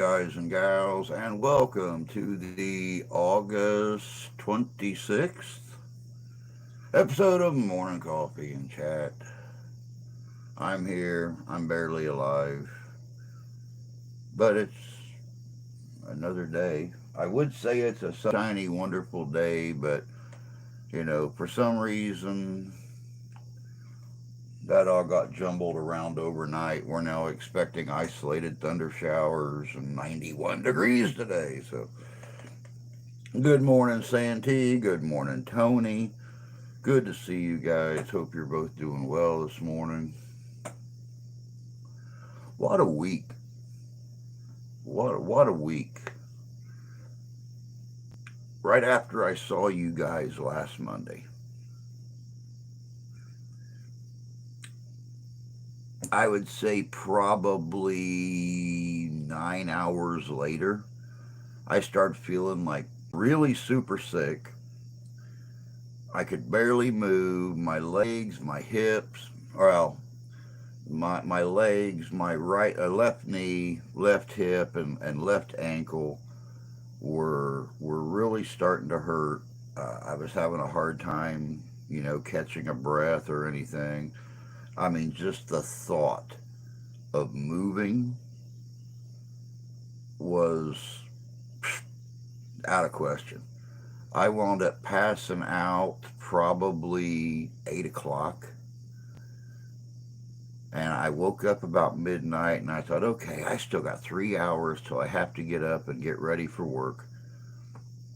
guys and gals, and welcome to the August 26th episode of Morning Coffee and Chat. I'm here, I'm barely alive, but it's another day. I would say it's a sunshiny, wonderful day, but for some reason, that all got jumbled around overnight. We're now expecting isolated thunder showers and 91 degrees today, so good morning, Santee. Good morning, Tony. Good to see you guys. Hope you're both doing well this morning. What a week. What a week. Right after I saw you guys last Monday, I would say probably 9 hours later, I started feeling like really super sick. I could barely move. My legs, my hips, well, my legs, my left knee, left hip, and left ankle were really starting to hurt. I was having a hard time, catching a breath or anything. I mean, just the thought of moving was out of question. I wound up passing out probably 8 o'clock, and I woke up about midnight, and I thought, okay, I still got 3 hours till I have to get up and get ready for work.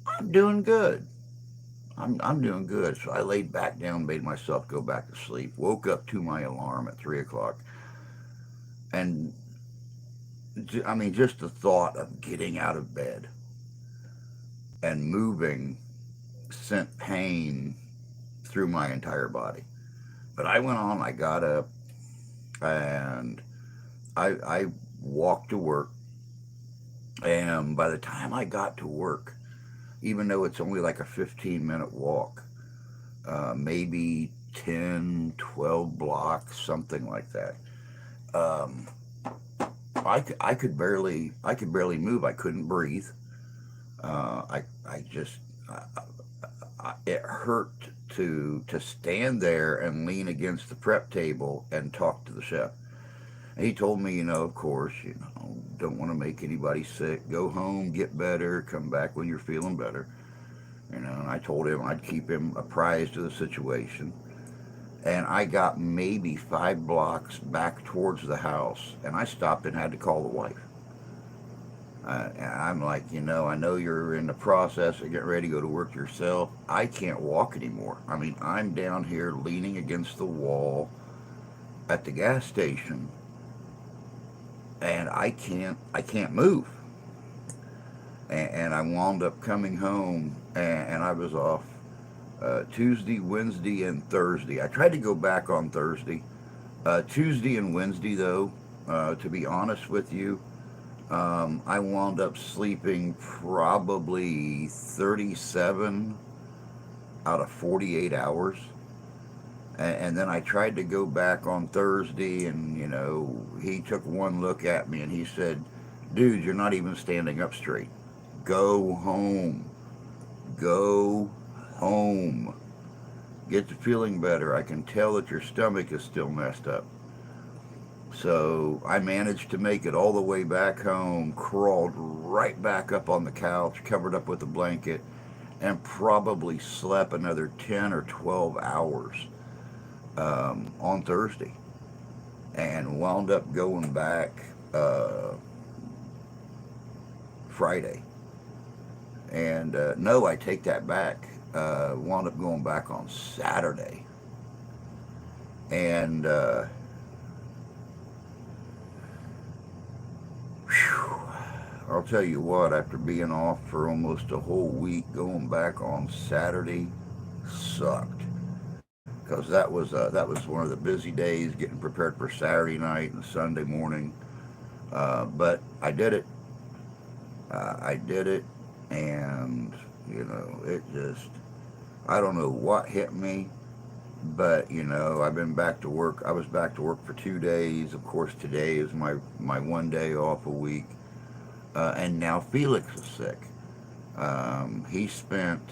I'm doing good. I'm doing good. So I laid back down, made myself go back to sleep, woke up to my alarm at 3 o'clock, and I mean, just the thought of getting out of bed and moving sent pain through my entire body. But I went on. I got up and I walked to work. And by the time I got to work, even though it's only like a 15-minute walk, maybe 10, 12 blocks, something like that. Um, I could barely move. I couldn't breathe. I just it hurt to stand there and lean against the prep table and talk to the chef. And he told me, of course, don't want to make anybody sick. Go home, get better, come back when you're feeling better. And I told him I'd keep him apprised of the situation. And I got maybe 5 blocks back towards the house, and I stopped and had to call the wife. And I'm like, I know you're in the process of getting ready to go to work yourself. I can't walk anymore. I mean, I'm down here leaning against the wall at the gas station, and I can't move. And I wound up coming home, and I was off Tuesday, Wednesday, and Thursday. I tried to go back on Thursday. Tuesday and Wednesday, though, to be honest with you, I wound up sleeping probably 37 out of 48 hours. And then I tried to go back on Thursday, and, he took one look at me and he said, dude, you're not even standing up straight. Go home. Go home. Get to feeling better. I can tell that your stomach is still messed up. So I managed to make it all the way back home, crawled right back up on the couch, covered up with a blanket, and probably slept another 10 or 12 hours on Thursday. And wound up going back Friday. And no, I take that back. Wound up going back on Saturday. And whew, I'll tell you what, after being off for almost a whole week, going back on Saturday sucked. Because that was one of the busy days, getting prepared for Saturday night and Sunday morning. But I did it. I did it, and it just, I don't know what hit me, but I've been back to work. I was back to work for 2 days. Of course, today is my one day off a week. and now Felix is sick. He spent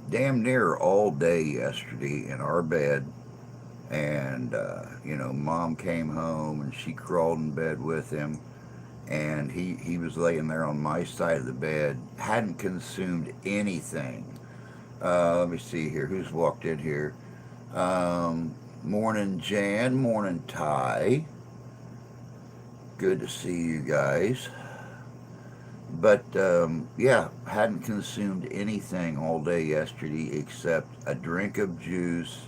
damn near all day yesterday in our bed, and Mom came home and she crawled in bed with him, and he was laying there on my side of the bed, hadn't consumed anything. Let me see here, who's walked in here. Morning Jan, morning Ty. Good to see you guys. But yeah, hadn't consumed anything all day yesterday except a drink of juice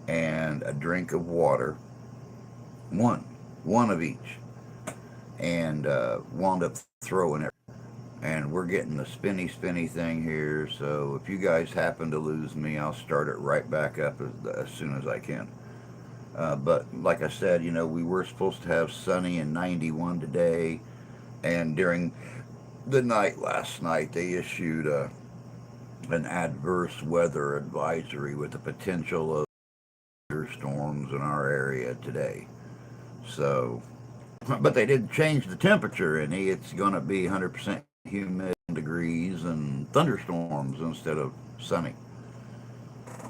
and a drink of water. One of each. And wound up throwing it. And we're getting the spinny thing here. So if you guys happen to lose me, I'll start it right back up as soon as I can. But like I said, we were supposed to have sunny and 91 today. And during the night last night, they issued an adverse weather advisory with the potential of thunderstorms in our area today. So, but they didn't change the temperature any. It's going to be 100% humid degrees and thunderstorms instead of sunny.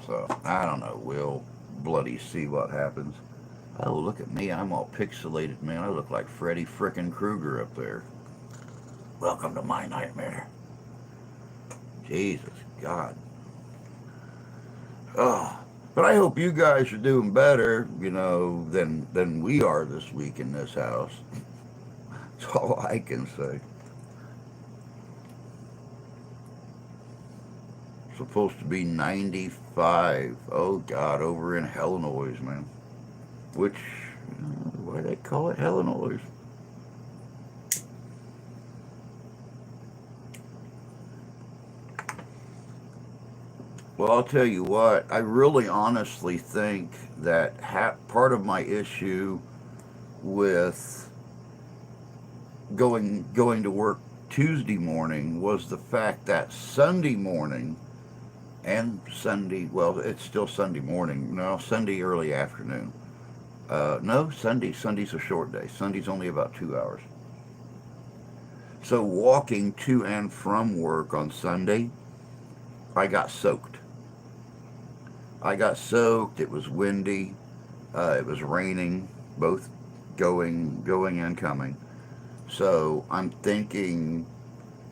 So, I don't know. We'll bloody see what happens. Oh, look at me. I'm all pixelated, man. I look like Freddy frickin' Krueger up there. Welcome to my nightmare. Jesus God. Oh, but I hope you guys are doing better, than we are this week in this house. That's all I can say. Supposed to be 95. Oh God, over in Illinois, man. Which, why do they call it Illinois? Well, I'll tell you what, I really honestly think that part of my issue with going to work Tuesday morning was the fact that Sunday morning and Sunday, well, it's still Sunday morning, no, Sunday early afternoon. No, Sunday's a short day. Sunday's only about 2 hours. So walking to and from work on Sunday, I got soaked. It was windy. It was raining, both going and coming. So I'm thinking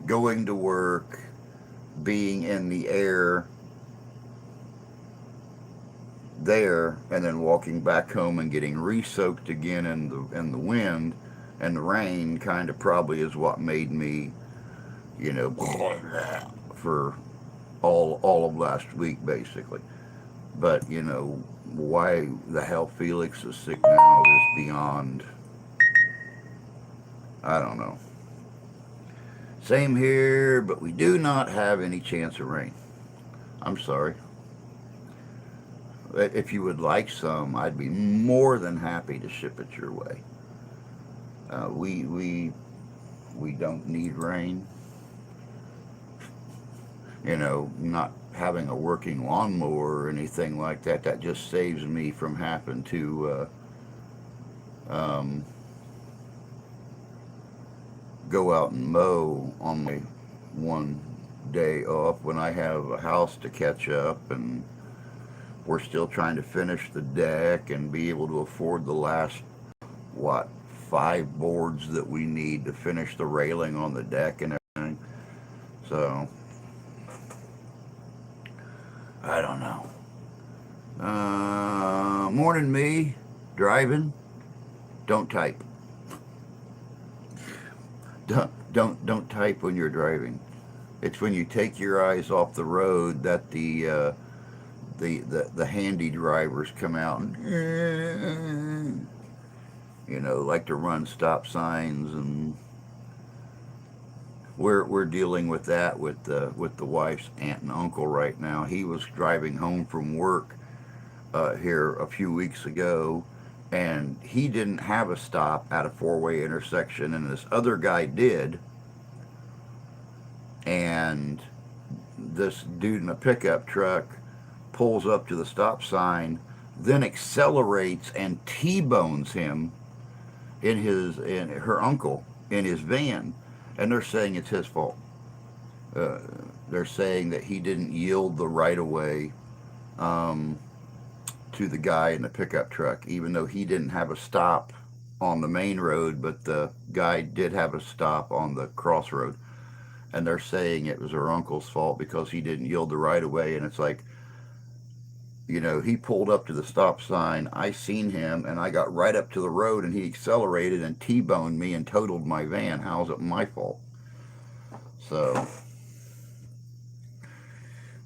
going to work, being in the air there, and then walking back home and getting re-soaked again in the wind and the rain kind of probably is what made me, for all of last week basically. But, why the hell Felix is sick now is beyond, I don't know. Same here, but we do not have any chance of rain. I'm sorry. If you would like some, I'd be more than happy to ship it your way. We don't need rain. Not having a working lawnmower or anything like that. That just saves me from having to go out and mow on my one day off when I have a house to catch up, and we're still trying to finish the deck and be able to afford the last, 5 boards that we need to finish the railing on the deck and everything. So, I don't know. Morning me, driving, don't type. Don't type when you're driving. It's when you take your eyes off the road that the handy drivers come out and like to run stop signs, and we're dealing with that with the wife's aunt and uncle right now. He was driving home from work here a few weeks ago, and he didn't have a stop at a 4-way intersection, and this other guy did, and this dude in a pickup truck pulls up to the stop sign, then accelerates and T-bones him in her uncle in his van, and they're saying it's his fault. Uh, they're saying that he didn't yield the right of way um, to the guy in the pickup truck, even though he didn't have a stop on the main road, but the guy did have a stop on the crossroad. And they're saying it was her uncle's fault because he didn't yield the right of way. And it's like, he pulled up to the stop sign. I seen him, and I got right up to the road, and he accelerated and T-boned me and totaled my van. How's it my fault? So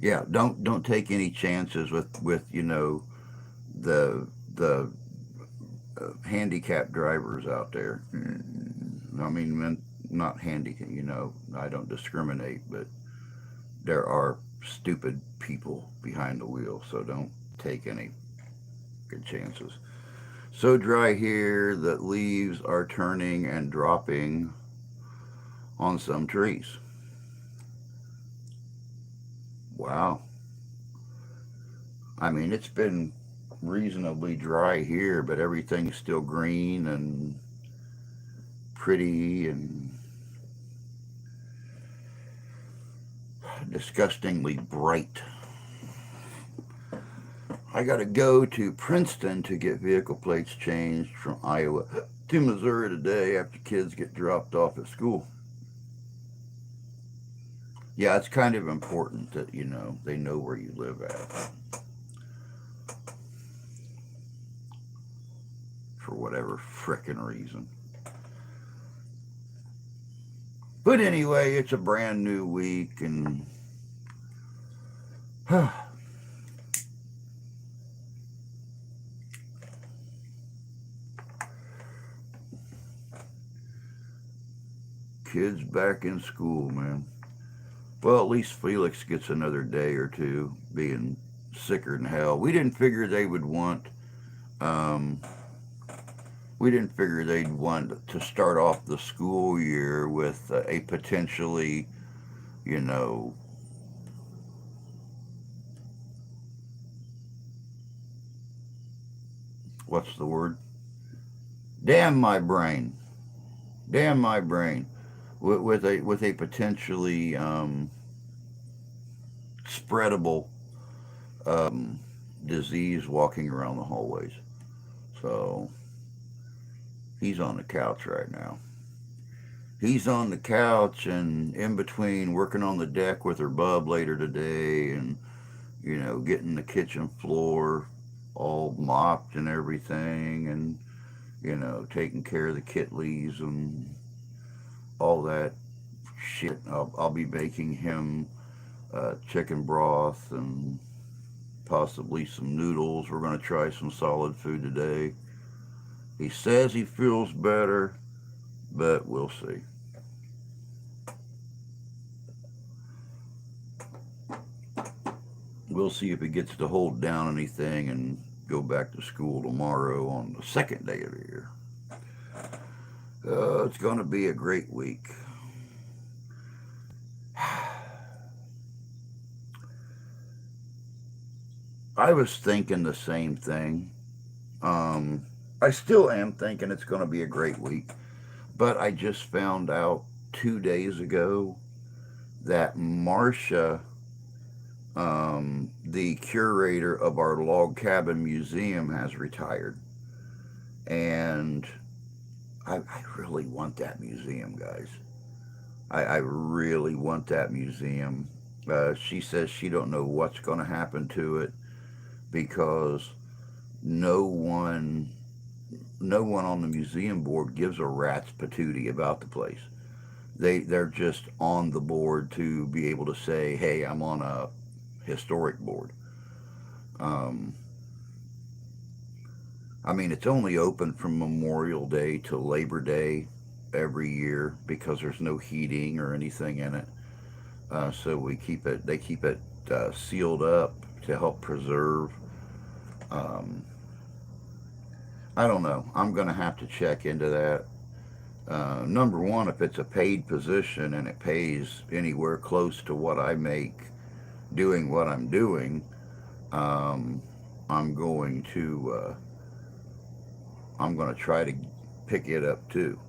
yeah, don't take any chances with the handicapped drivers out there. I mean, not handicapped. I don't discriminate, but there are stupid people behind the wheel, so don't take any good chances. So dry here that leaves are turning and dropping on some trees. Wow. I mean, it's been reasonably dry here, but everything's still green and pretty and disgustingly bright. I got to go to Princeton to get vehicle plates changed from Iowa to Missouri today after kids get dropped off at school. Yeah, it's kind of important that, they know where you live at for whatever frickin' reason. But anyway, it's a brand new week, and kids back in school, man. Well, at least Felix gets another day or two being sicker than hell. Um, we didn't figure they'd want to start off the school year with a potentially, you know, what's the word? Damn my brain. Damn my brain. With a potentially spreadable disease walking around the hallways. So he's on the couch right now. He's on the couch and in between working on the deck with her bub later today and, getting the kitchen floor all mopped and everything and, taking care of the kittlies and all that shit. I'll be making him chicken broth and possibly some noodles. We're going to try some solid food today. He says he feels better, but we'll see. We'll see if he gets to hold down anything and go back to school tomorrow on the second day of the year. It's going to be a great week. I was thinking the same thing. Um, I still am thinking it's going to be a great week, but I just found out 2 days ago that Marcia, the curator of our log cabin museum, has retired. And I really want that museum, guys. I really want that museum. She says she don't know what's going to happen to it because no one no one on the museum board gives a rat's patootie about the place. They're just on the board to be able to say, "Hey, I'm on a historic board." Um, I mean, it's only open from Memorial Day to Labor Day every year because there's no heating or anything in it. So we keep it. They keep it sealed up to help preserve. Um, I don't know. I'm going to have to check into that. Number one, if it's a paid position and it pays anywhere close to what I make doing what I'm doing, um, I'm going to I'm going to try to pick it up too.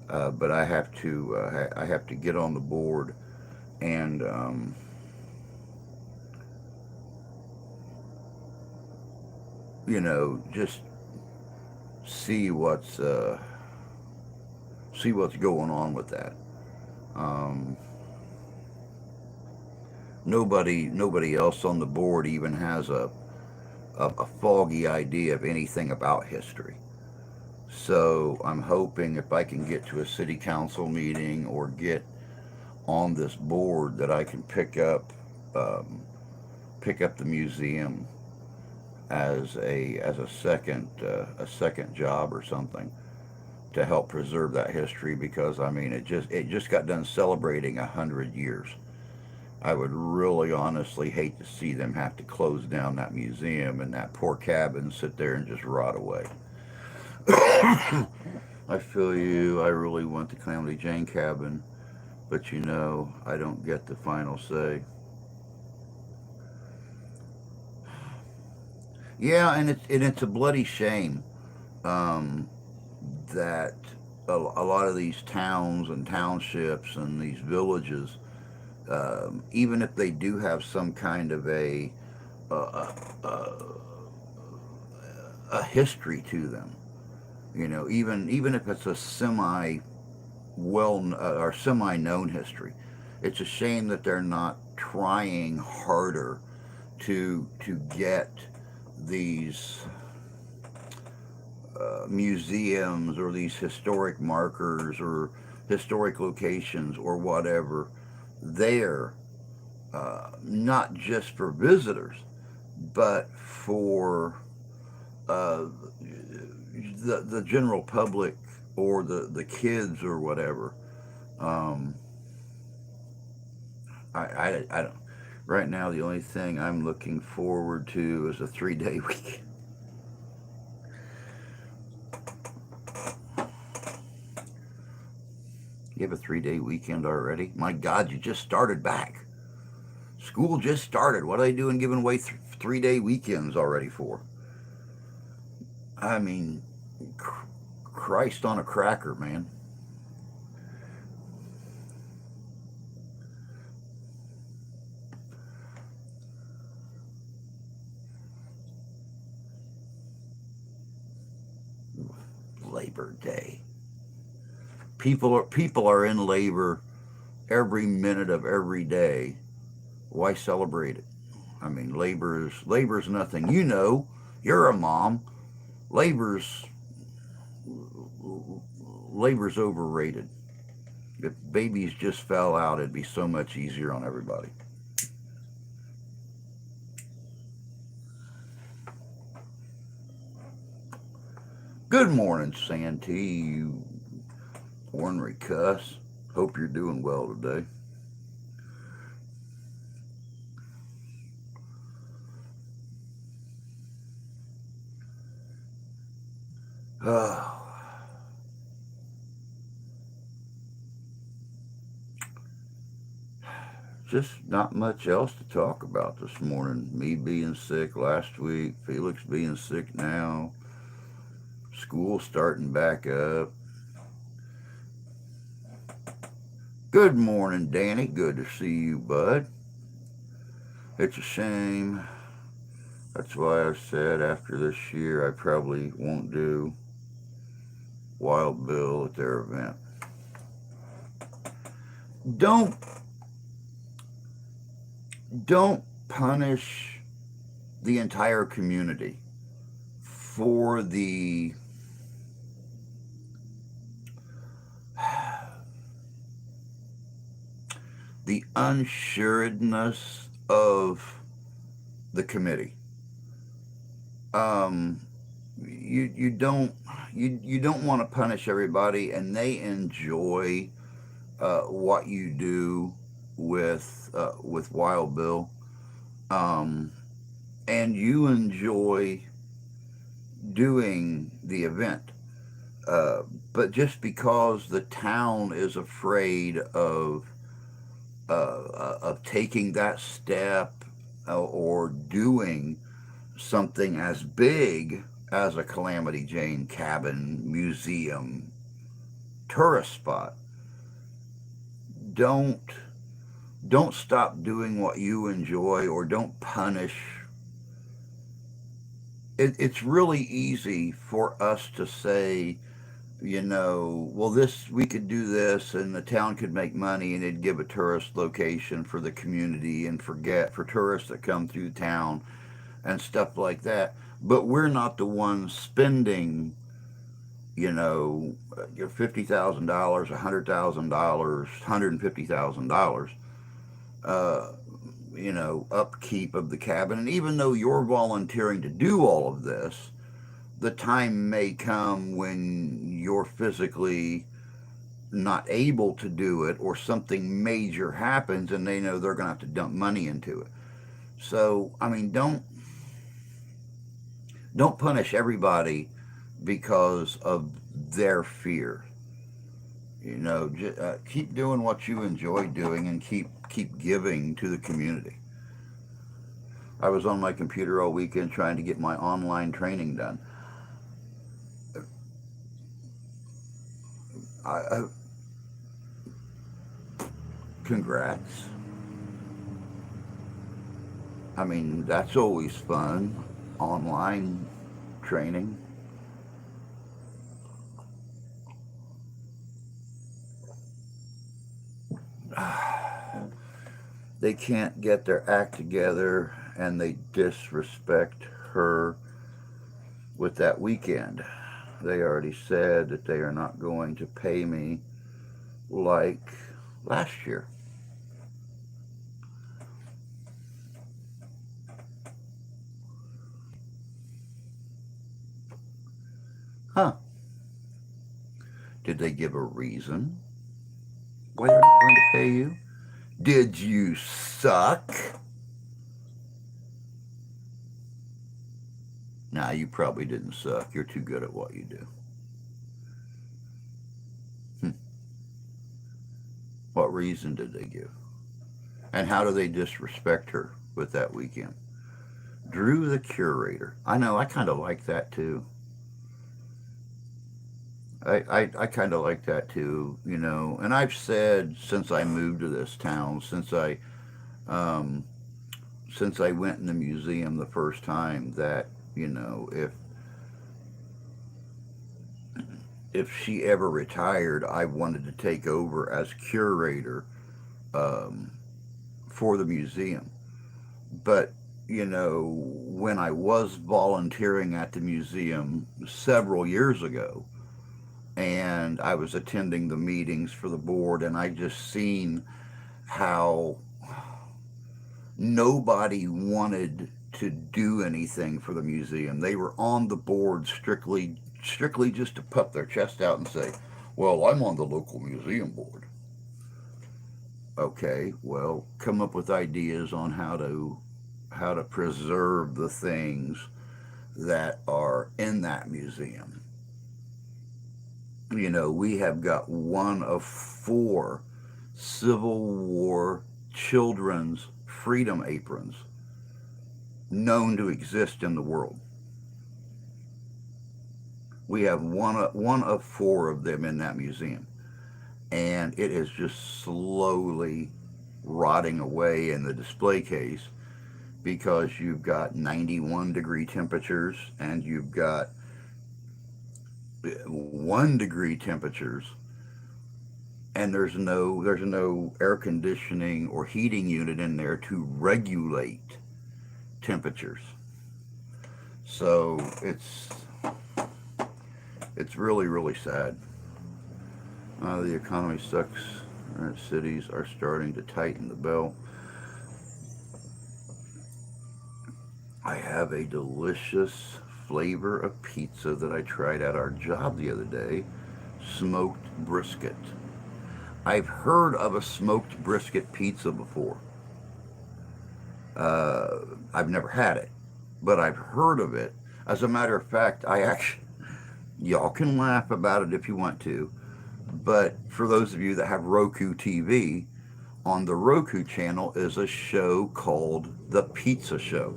But I have to get on the board and just see what's going on with that. Um, nobody else on the board even has a foggy idea of anything about history. So I'm hoping if I can get to a city council meeting or get on this board that I can um, pick up the museum as a second job or something to help preserve that history, because I mean it just got done celebrating 100 years. I would really honestly hate to see them have to close down that museum and that poor cabin sit there and just rot away. I feel you. I really want the Calamity Jane cabin, but I don't get the final say. Yeah, and it's a bloody shame um, that a lot of these towns and townships and these villages, even if they do have some kind of a, a, a history to them, even if it's a or semi known history, it's a shame that they're not trying harder to get these museums or these historic markers or historic locations or whatever there, not just for visitors, but for uh, the general public or the kids or whatever. Um, I don't. Right now, the only thing I'm looking forward to is a 3 day week. You have a 3 day weekend already? My God, you just started back. School just started. What are they doing giving away 3 day weekends already for? I mean, Christ on a cracker, man. Labor Day. People are in labor every minute of every day. Why celebrate it? I mean, labor's nothing. You're a mom. Labor's labor's overrated. If babies just fell out, it'd be so much easier on everybody. Good morning, Santee, you ornery cuss. Hope you're doing well today. Oh, just not much else to talk about this morning. Me being sick last week, Felix being sick now, school starting back up. Good morning, Danny. Good to see you, bud. It's a shame. That's why I said after this year I probably won't do Wild Bill at their event. Don't don't punish the entire community for the unsuredness of the committee. Um, you don't want to punish everybody, and they enjoy what you do with Wild Bill, um, and you enjoy doing the event. Uh, but just because the town is afraid of taking that step or doing something as big as a Calamity Jane cabin museum tourist spot. Don't don't stop doing what you enjoy, or don't punish. It's really easy for us to say, well, this, we could do this and the town could make money and it'd give a tourist location for the community and forget for tourists that come through town and stuff like that. But we're not the ones spending, your $50,000, $100,000, $150,000, uh, upkeep of the cabin. And even though you're volunteering to do all of this, the time may come when you're physically not able to do it, or something major happens and they know they're going to have to dump money into it. So, I mean, don't punish everybody because of their fear. Keep doing what you enjoy doing, and keep giving to the community. I was on my computer all weekend trying to get my online training done. I Congrats. I mean, that's always fun. Online training. They can't get their act together, and they disrespect her with that weekend. They already said that they are not going to pay me like last year. Huh. Did they give a reason why they're not going to pay you? Did you suck? Nah, you probably didn't suck. You're too good at what you do. Hmm. What reason did they give? And how do they disrespect her with that weekend? Drew the curator. I know, I kind of like that too. I kind of like that too. And I've said since I moved to this town, um, since I went in the museum the first time, that if she ever retired, I wanted to take over as curator, um, for the museum. But when I was volunteering at the museum several years ago, and I was attending the meetings for the board, and I just seen how nobody wanted to do anything for the museum. They were on the board strictly just to puff their chest out and say, "Well, I'm on the local museum board." Okay, well, come up with ideas on how to preserve the things that are in that museum. We have got one of four Civil War children's freedom aprons known to exist in the world. We have one of four of them in that museum, and it is just slowly rotting away in the display case, because you've got 91-degree temperatures, and you've got 1-degree temperatures, and there's no air conditioning or heating unit in there to regulate temperatures. So it's really, really sad. The economy sucks. Cities are starting to tighten the belt. I have a delicious flavor of pizza that I tried at our job the other day. Smoked brisket. I've heard of a smoked brisket pizza before. I've never had it, but I've heard of it. As a matter of fact, y'all can laugh about it if you want to, but for those of you that have Roku TV, on the Roku channel is a show called The Pizza Show.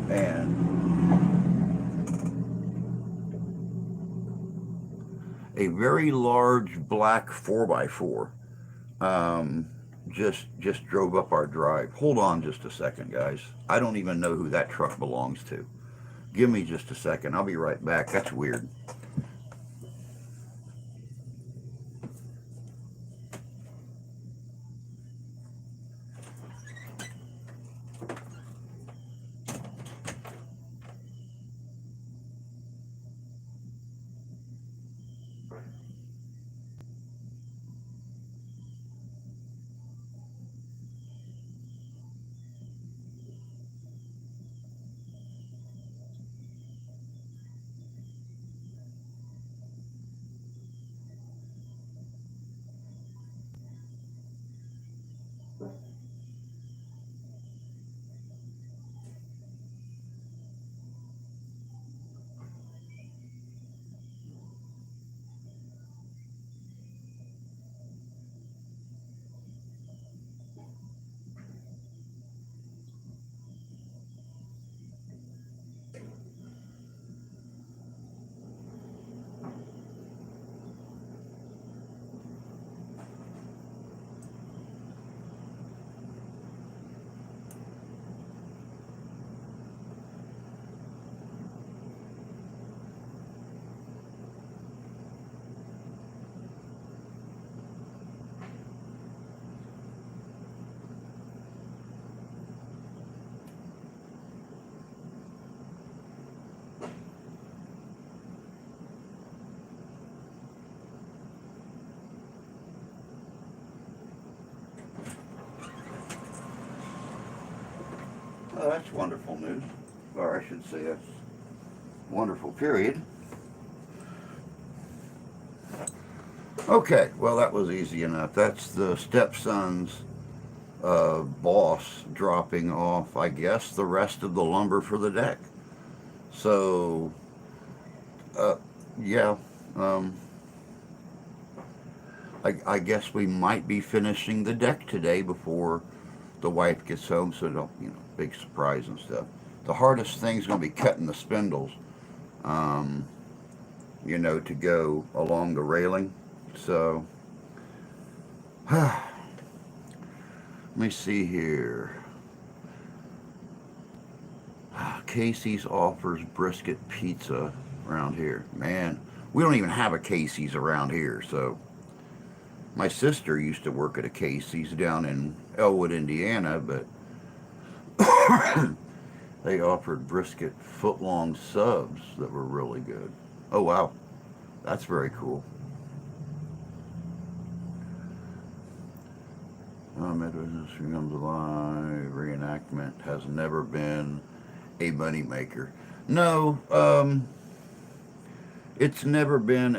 And a very large black 4x4 um, just drove up our drive. Hold on just a second, guys. I don't even know who that truck belongs to. Give me just a second. I'll be right back. That's weird. Oh, that's wonderful news. Or I should say that's wonderful, period. Okay, well, that was easy enough. That's the stepson's boss dropping off, I guess, the rest of the lumber for the deck. So, uh, yeah, um, I guess we might be finishing the deck today before the wife gets home, so don't, big surprise and stuff. The hardest thing's going to be cutting the spindles, um, to go along the railing. So, let me see here. Casey's offers brisket pizza around here. Man, we don't even have a Casey's around here. So, my sister used to work at a Casey's down in Elwood, Indiana, but they offered brisket foot-long subs that were really good. Oh, wow. That's very cool. Midwest Comes Alive reenactment has never been a moneymaker. No, it's never been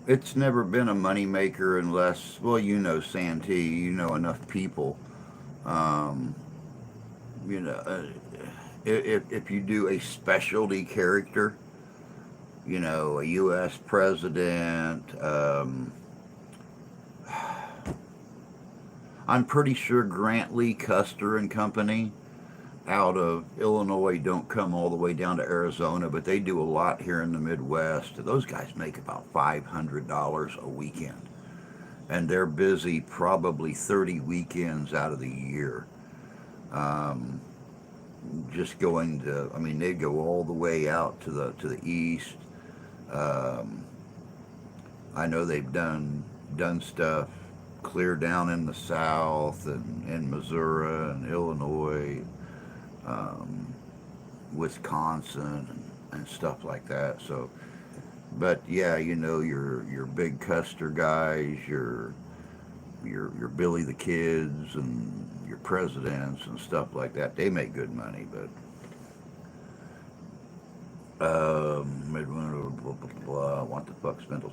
it's never been a moneymaker unless, well, Santee, enough people. Um, you know, uh, if you do a specialty character, a U.S. president. I'm pretty sure Grant Lee Custer and Company out of Illinois don't come all the way down to Arizona, but they do a lot here in the Midwest. Those guys make about $500 a weekend, and they're busy probably 30 weekends out of the year. Um, just going to, I mean, they go all the way out to the east. Um, I know they've done stuff clear down in the south and in Missouri and Illinois, um, Wisconsin and stuff like that. So, but yeah, your big Custer guys, your Billy the Kids and your presidents and stuff like that. They make good money, but blah, blah, blah, what the fuck, spindles?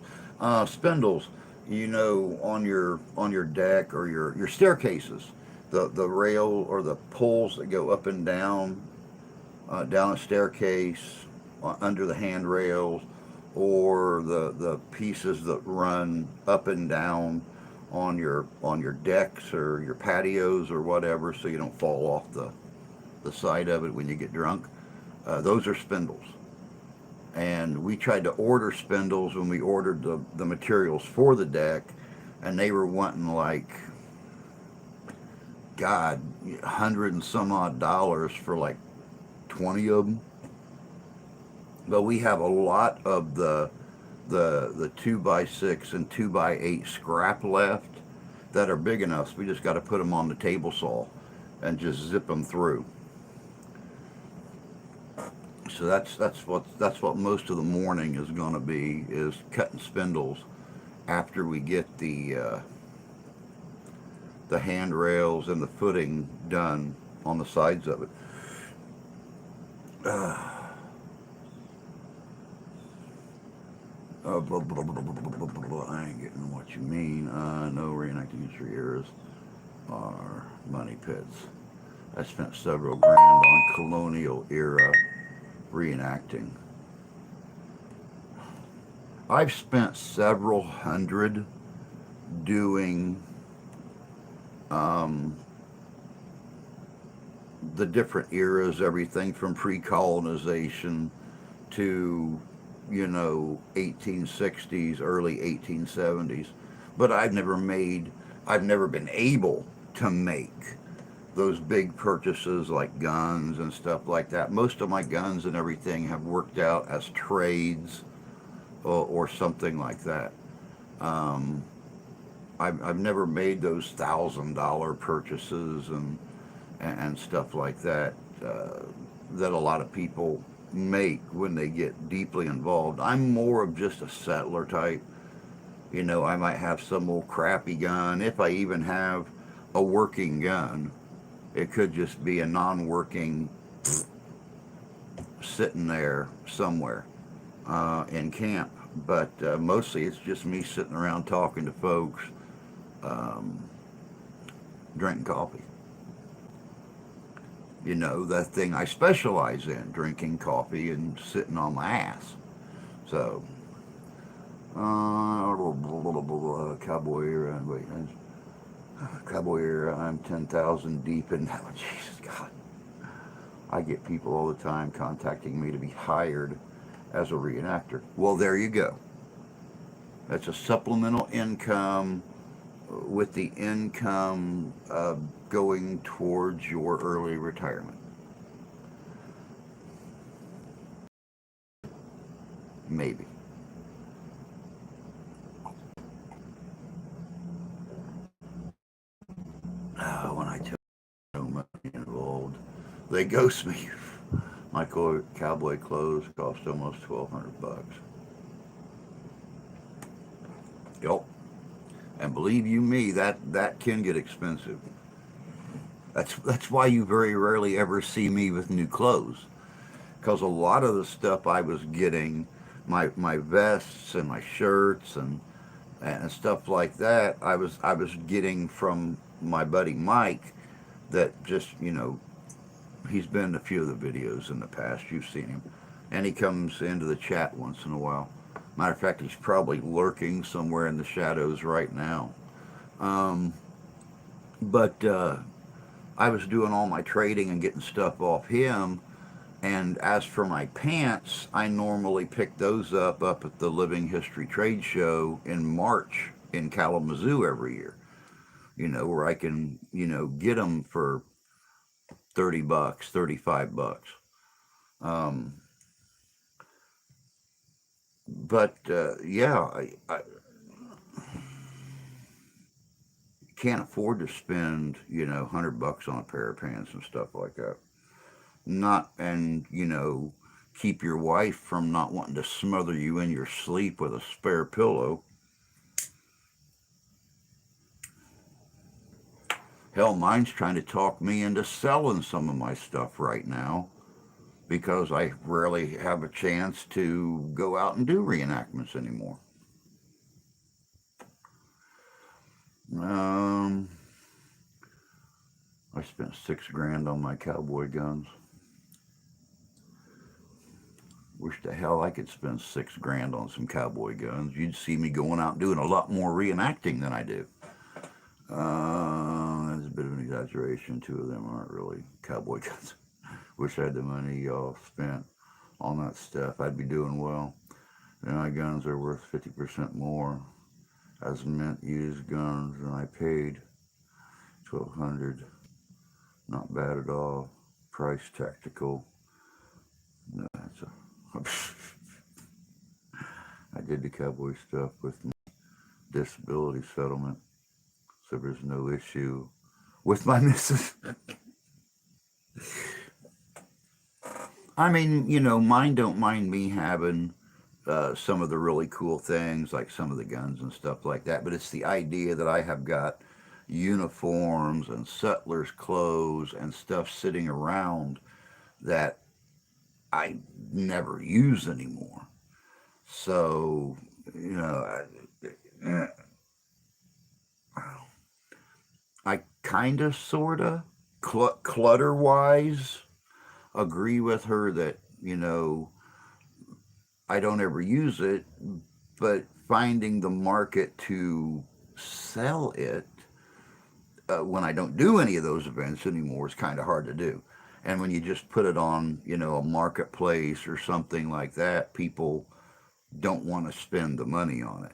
Spindles, on your deck or your staircases, the rail or the poles that go up and down a staircase, under the handrails, or the pieces that run up and down on your decks or your patios or whatever, so you don't fall off the side of it when you get drunk. Those are spindles. and we tried to order spindles when we ordered the materials for the deck, and they were wanting like, God, 100 and some odd dollars for like 20 of them. But we have a lot of the 2x6 and 2x8 scrap left that are big enough. So we just got to put them on the table saw and just zip them through. So that's what most of the morning is going to be, is cutting spindles after we get the handrails and the footing done on the sides of it. Blah, blah, blah, blah, blah, I ain't getting what you mean. No reenacting history eras are money pits. I spent several grand on colonial era reenacting. I've spent several hundred doing the different eras, everything from pre-colonization to, 1860s, early 1870s. But I've never been able to make those big purchases like guns and stuff like that. Most of my guns and everything have worked out as trades or something like that. Um, I've never made those $1,000 purchases and stuff like that that a lot of people make when they get deeply involved. I'm more of just a settler type. I might have some old crappy gun. If I even have a working gun, it could just be a non-working sitting there somewhere in camp. But mostly it's just me sitting around talking to folks, um, drinking coffee. That thing I specialize in, drinking coffee and sitting on my ass. So, cowboy era, wait, cowboy era, I'm 10,000 deep in that. Jesus God. I get people all the time contacting me to be hired as a reenactor. Well, there you go. That's a supplemental income with the income going towards your early retirement. Maybe. When I tell no money involved, they ghost me. My cowboy clothes cost almost $1,200. Yep. And believe you me, that can get expensive. That's why you very rarely ever see me with new clothes, because a lot of the stuff I was getting, my vests and my shirts and stuff like that, I was getting from my buddy Mike. That just he's been in a few of the videos in the past. You've seen him, and he comes into the chat once in a while. Matter of fact, he's probably lurking somewhere in the shadows right now. Um, but I was doing all my trading and getting stuff off him. And as for my pants, I normally pick those up at the Living History Trade Show in March in Kalamazoo every year. Where I can, get them for $30, $35. Um, but yeah, I can't afford to spend, $100 on a pair of pants and stuff like that. Not, and, keep your wife from not wanting to smother you in your sleep with a spare pillow. Hell, mine's trying to talk me into selling some of my stuff right now because I rarely have a chance to go out and do reenactments anymore. Um, I spent 6 grand on my cowboy guns. Wish the hell I could spend 6 grand on some cowboy guns. You'd see me going out and doing a lot more reenacting than I do. That's a bit of an exaggeration. Two of them aren't really cowboy guns. Wish I had the money y'all spent on that stuff, I'd be doing well. And my guns are worth 50% more as mint used guns, and I paid 1,200. Not bad at all. Price tactical. No, that's a. I did the cowboy stuff with my disability settlement, so there's no issue with my missus. I mean, mine don't mind me having some of the really cool things, like some of the guns and stuff like that. But it's the idea that I have got uniforms and settlers' clothes and stuff sitting around that I never use anymore. So, you know, I, I kind of, sort of, clutter wise, agree with her that, I don't ever use it, but finding the market to sell it when I don't do any of those events anymore is kind of hard to do. And when you just put it on, a marketplace or something like that, people don't want to spend the money on it.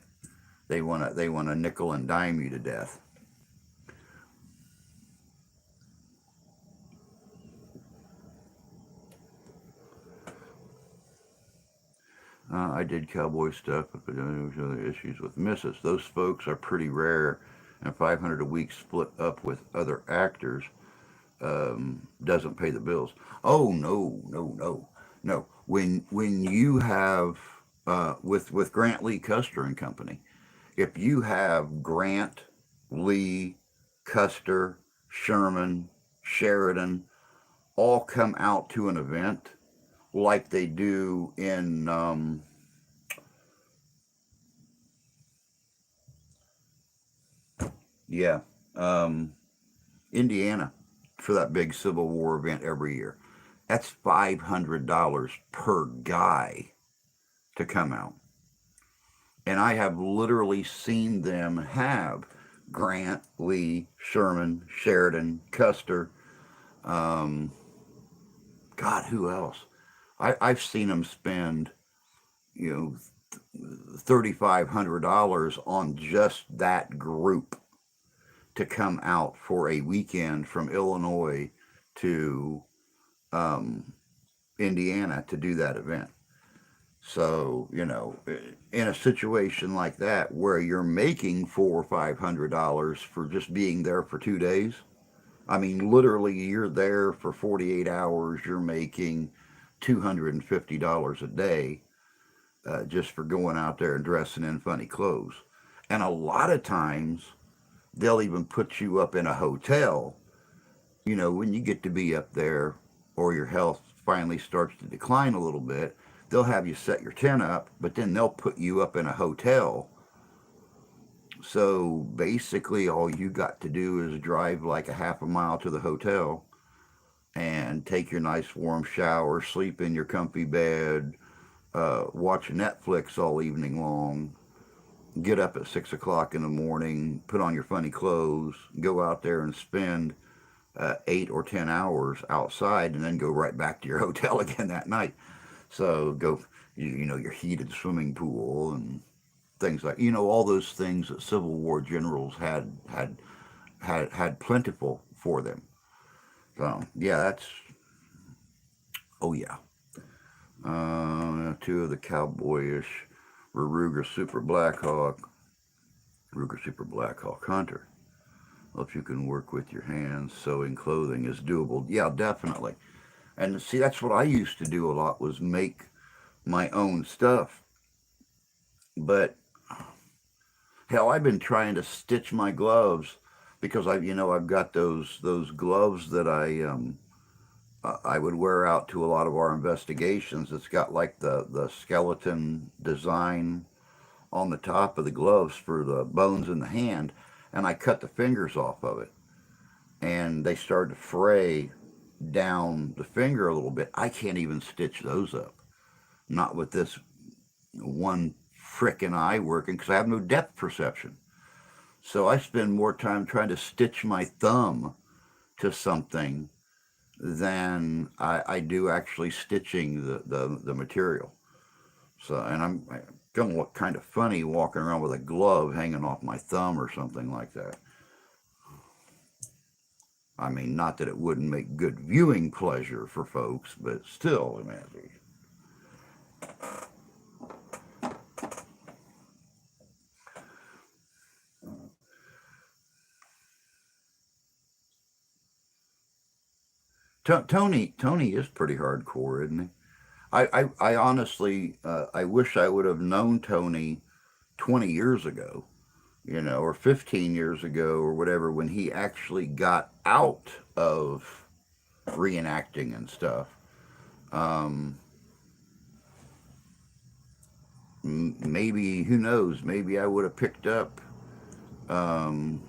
They want to nickel and dime you to death. I did cowboy stuff, but there was other issues with misses. Those folks are pretty rare, and 500 a week split up with other actors doesn't pay the bills. Oh no, no, no, no. When you have with Grant Lee Custer and Company, if you have Grant, Lee, Custer, Sherman, Sheridan all come out to an event like they do in yeah, um, Indiana for that big Civil War event every year. That's $500 per guy to come out. And I have literally seen them have Grant, Lee, Sherman, Sheridan, Custer, um, God, who else? I've seen them spend, you $3,500 on just that group to come out for a weekend from Illinois to um, Indiana to do that event. So, in a situation like that where you're making $400 or $500 for just being there for 2 days, I mean, literally, you're there for 48 hours, you're making $250 a day just for going out there and dressing in funny clothes. And a lot of times, they'll even put you up in a hotel, when you get to be up there or your health finally starts to decline a little bit. They'll have you set your tent up, but then they'll put you up in a hotel. So basically, all you got to do is drive like a half a mile to the hotel and take your nice warm shower, sleep in your comfy bed, watch Netflix all evening long, get up at 6 o'clock in the morning, put on your funny clothes, go out there and spend 8 or 10 hours outside, and then go right back to your hotel again that night. So go, your heated swimming pool and things like, all those things that Civil War generals had plentiful for them. So yeah, that's, oh yeah. Two of the cowboyish were Ruger Super Blackhawk Hunter. Well, if you can work with your hands, sewing clothing is doable. Yeah, definitely. And see, that's what I used to do a lot, was make my own stuff. But hell, I've been trying to stitch my gloves because I've got those gloves that I would wear out to a lot of our investigations. It's got like the skeleton design on the top of the gloves for the bones in the hand, and I cut the fingers off of it, and they started to fray down the finger a little bit. I can't even stitch those up. Not with this one frickin' eye working because I have no depth perception. So I spend more time trying to stitch my thumb to something than I do actually stitching the material. So, and I'm gonna look kind of funny walking around with a glove hanging off my thumb or something like that. I mean, not that it wouldn't make good viewing pleasure for folks, but still, I mean, Tony is pretty hardcore, isn't he? I honestly, I wish I would have known Tony 20 years ago, or 15 years ago or whatever, when he actually got out of reenacting and stuff. Um, Maybe, who knows, maybe I would have um,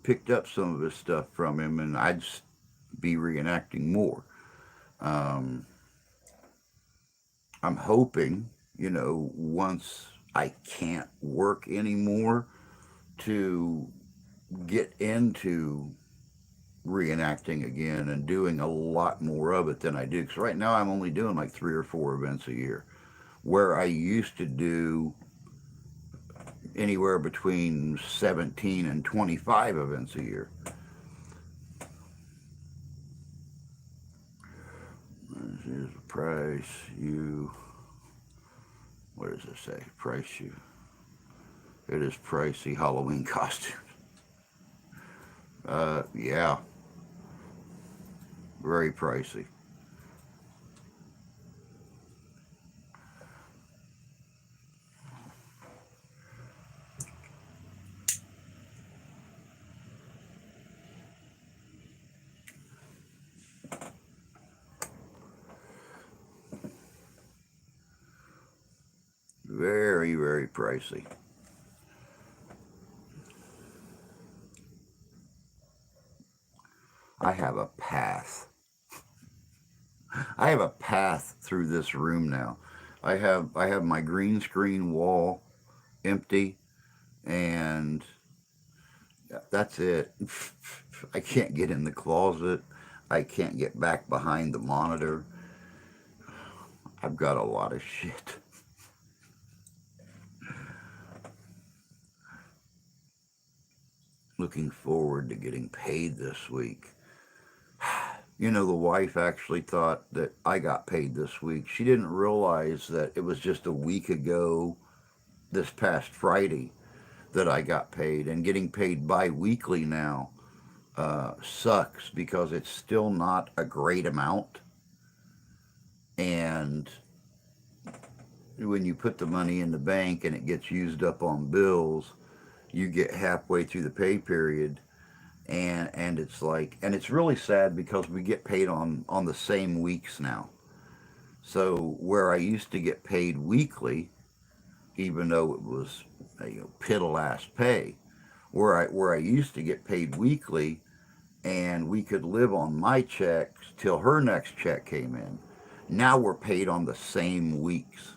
picked up some of his stuff from him and I'd be reenacting more. Um, I'm hoping, once I can't work anymore, to get into reenacting again and doing a lot more of it than I do. Because right now I'm only doing like 3 or 4 events a year, where I used to do anywhere between 17 and 25 events a year. Here's the price you. What does it say? Price you. It is pricey Halloween costumes. Yeah, very pricey. Very, very pricey. I have a path. I have a path through this room now. I have my green screen wall empty, and that's it. I can't get in the closet. I can't get back behind the monitor. I've got a lot of shit. Looking forward to getting paid this week. The wife actually thought that I got paid this week. She didn't realize that it was just a week ago, this past Friday, that I got paid. And getting paid bi weekly now sucks because it's still not a great amount. And when you put the money in the bank and it gets used up on bills, you get halfway through the pay period, and it's like, and it's really sad because we get paid on the same weeks now. So where I used to get paid weekly, even though it was piddle ass pay, where I used to get paid weekly, and we could live on my checks till her next check came in. Now we're paid on the same weeks.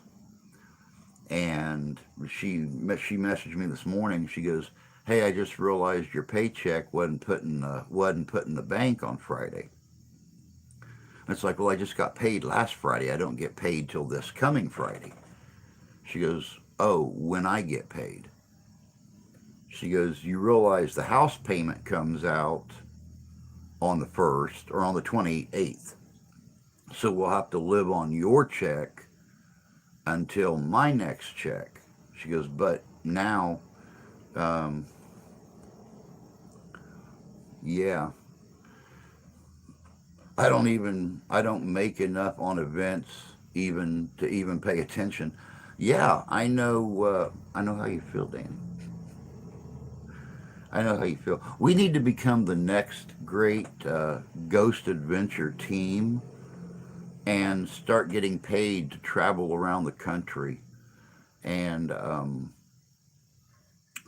And she messaged me this morning. She goes, "Hey, I just realized your paycheck wasn't put in the bank on Friday." And it's like, "Well, I just got paid last Friday. I don't get paid till this coming Friday." She goes, "Oh, when I get paid." She goes, "You realize the house payment comes out on the 1st or on the 28th. So we'll have to live on your check until my next check." She goes, "But now, um, yeah, I don't make enough on events even to even pay attention." Yeah, I know how you feel, Danny. I know how you feel. We need to become the next great ghost adventure team and start getting paid to travel around the country and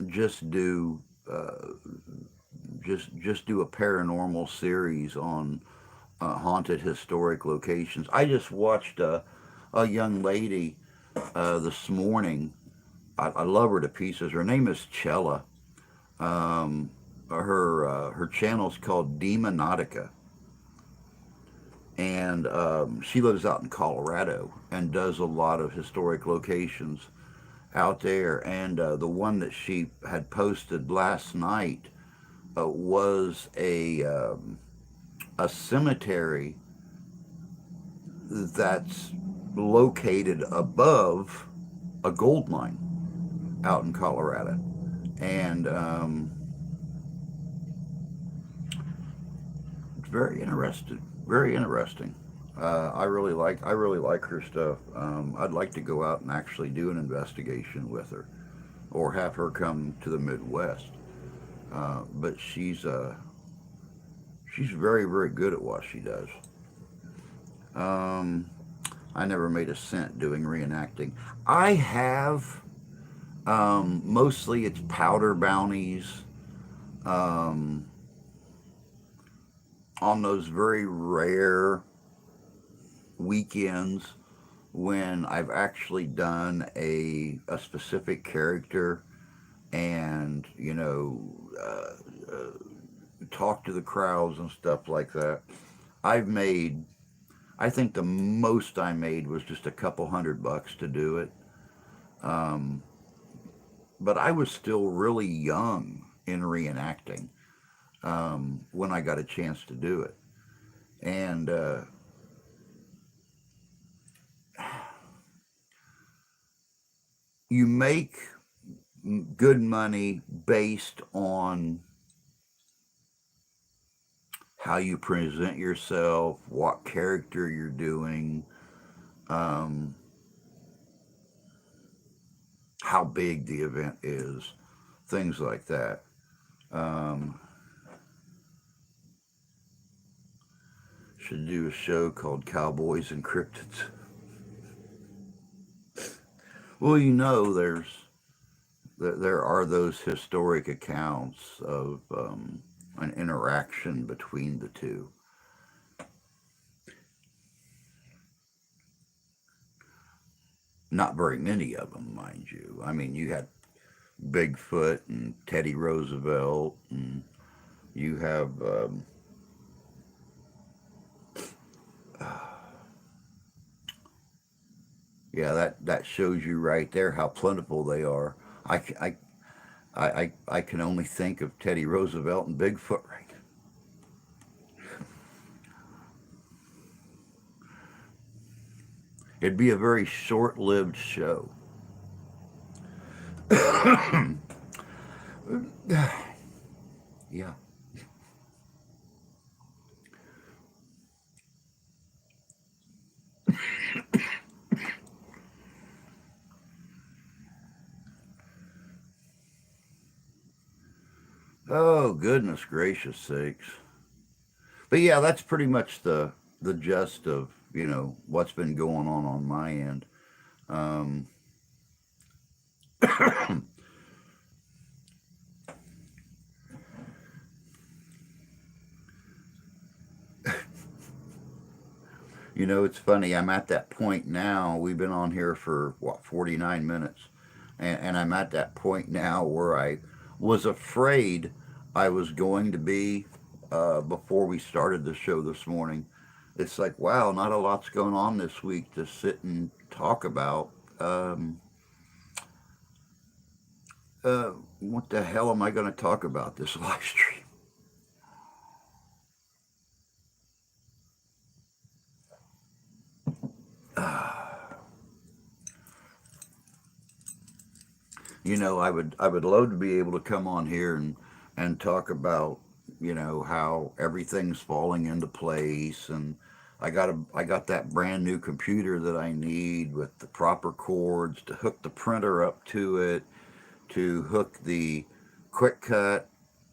just do uh, just do a paranormal series on haunted historic locations. I just watched a young lady this morning. I love her to pieces. Her name is Chella. Her channel's called Demonotica, and she lives out in Colorado and does a lot of historic locations out there. And the one that she had posted last night was a cemetery that's located above a gold mine out in Colorado, and it's very interesting. Very interesting. I really like her stuff. I'd like to go out and actually do an investigation with her, or have her come to the Midwest. But she's very very good at what she does. Um, I never made a cent doing reenacting. I have mostly it's powder bounties um, on those very rare weekends when I've actually done a specific character and talk to the crowds and stuff like that. I've made I think the most I made was just a couple $100 to do it. Um, but I was still really young in reenacting when I got a chance to do it. And you make good money based on how you present yourself, what character you're doing, um, how big the event is, things like that. Um, should do a show called Cowboys and Cryptids. Well, there are those historic accounts of an interaction between the two. Not very many of them, mind you. I mean, you had Bigfoot and Teddy Roosevelt, and you have yeah, that shows you right there how plentiful they are. I, c- I can only think of Teddy Roosevelt and Bigfoot right. It'd be a very short-lived show. Yeah. Oh goodness gracious sakes! But yeah, that's pretty much the gist of what's been going on my end. Um, it's funny. I'm at that point now. We've been on here for what 49 minutes, and I'm at that point now where I was afraid I was going to be before we started the show this morning. It's like, wow, not a lot's going on this week to sit and talk about. Um, what the hell am I going to talk about this live stream? I would love to be able to come on here and talk about how everything's falling into place, and I got that brand new computer that I need with the proper cords to hook the printer up to it, to hook the quick cut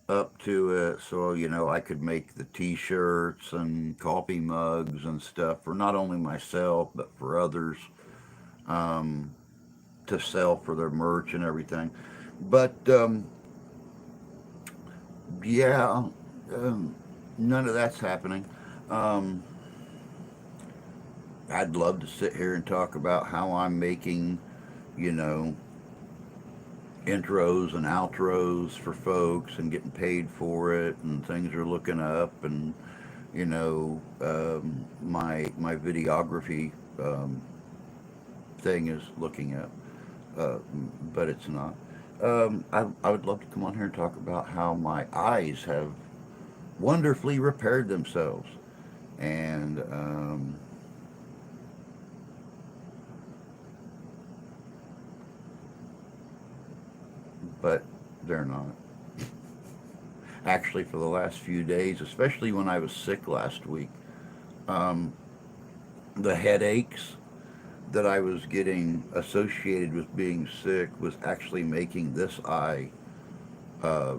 up to it, so I could make the t-shirts and coffee mugs and stuff for not only myself but for others, um, to sell for their merch and everything. But yeah, um, none of that's happening. Um, I'd love to sit here and talk about how I'm making, you know, intros and outros for folks and getting paid for it, and things are looking up, and my videography thing is looking up, uh, but it's not. I would love to come on here and talk about how my eyes have wonderfully repaired themselves, and but they're not. Actually, for the last few days, especially when I was sick last week, um, the headaches that I was getting associated with being sick was actually making this eye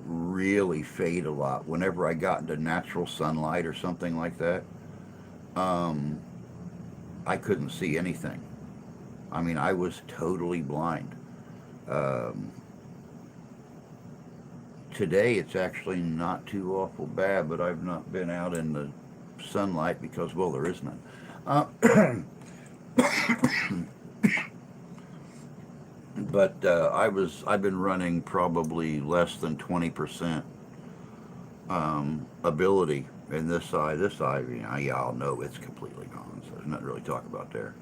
really fade a lot. Whenever I got into natural sunlight or something like that, um, I couldn't see anything. I mean, I was totally blind. Um, Today, it's actually not too awful bad, but I've not been out in the sunlight because, well, there is none. But I've been running probably less than 20% ability in this eye. This eye, y'all know it's completely gone, so there's nothing really to talk about there.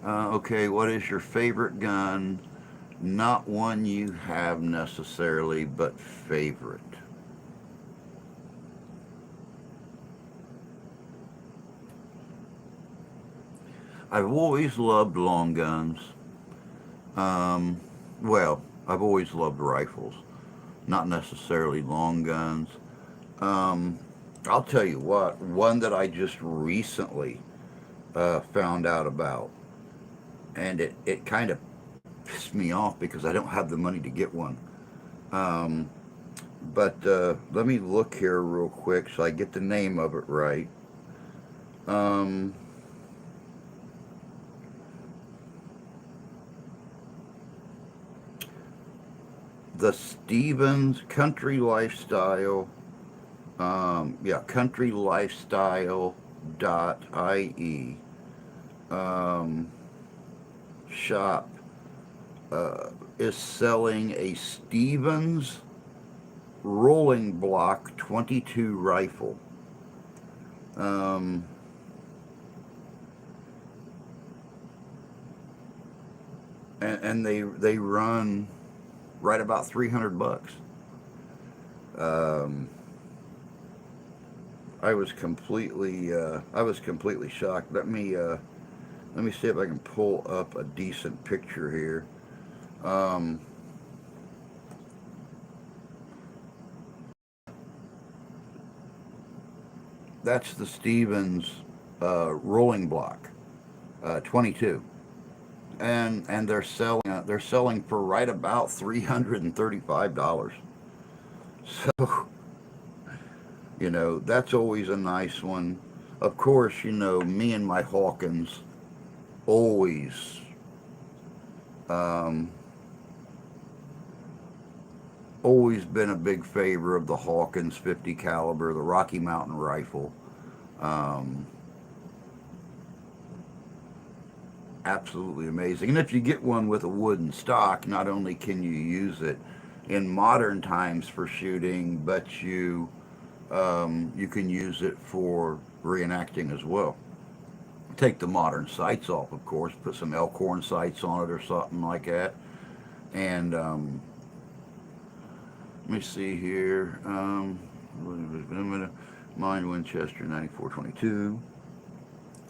Okay, what is your favorite gun? Not one you have necessarily, but favorite. I've always loved long guns. Um, well, I've always loved rifles, not necessarily long guns. Um, I'll tell you what, one that I just recently found out about, and it kind of pissed me off because I don't have the money to get one. Um, but let me look here real quick so I get the name of it right. Um, the Stevens Country Lifestyle, yeah, Country Lifestyle .ie um, shop is selling a Stevens rolling block 22 rifle. Um, and they run right about 300 bucks. Um, I was completely shocked. Let me see if I can pull up a decent picture here. Um, that's the Stevens rolling block 22, and they're selling for right about $335. So that's always a nice one. Of course, me and my Hawkins always um, always been a big favor of the Hawkins 50 caliber, the Rocky Mountain rifle. Um, Absolutely amazing. And if you get one with a wooden stock, not only can you use it in modern times for shooting, but you can use it for reenacting as well. Take the modern sights off, of course, put some Elkhorn sights on it or something like that. And let me see here. Mine Winchester 9422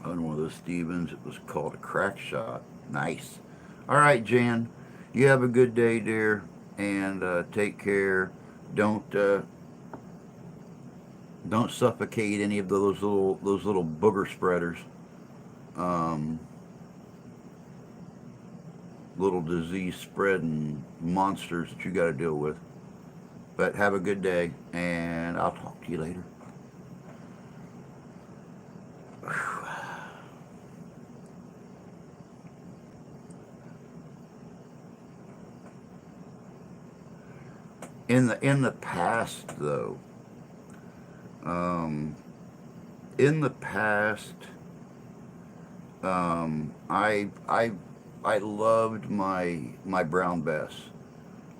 on one of those Stevens. It was called a crack shot. Nice. All right, Jan. You have a good day, dear, and take care. Don't uh, don't suffocate any of those little booger spreaders. Um, Little disease spreading monsters that you got to deal with. But have a good day, and I'll talk to you later. In the past, though, um, in the past, I loved my brown bess.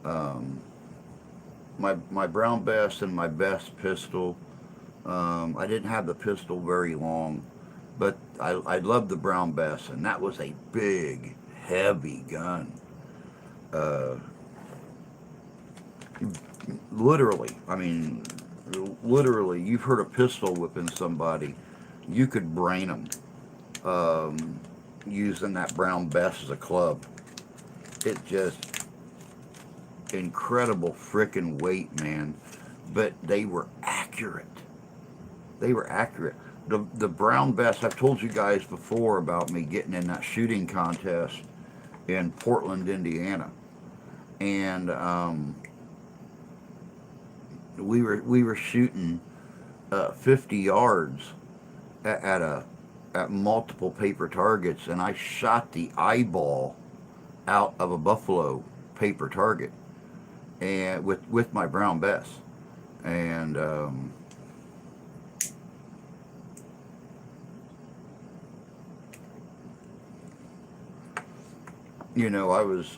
Um, my Brown Bess and my Best pistol. I didn't have the pistol very long, but I loved the Brown Bess, and that was a big, heavy gun. Uh, Literally, I mean, literally, you've heard a pistol whipping somebody. You could brain them using that Brown Bess as a club. It just incredible freaking weight, man. But they were accurate. They were accurate. The Brown Bess. I've told you guys before about me getting in that shooting contest in Portland, Indiana, and we were shooting 50 yards at a at multiple paper targets, and I shot the eyeball out of a buffalo paper target, and with my Brown Bess, and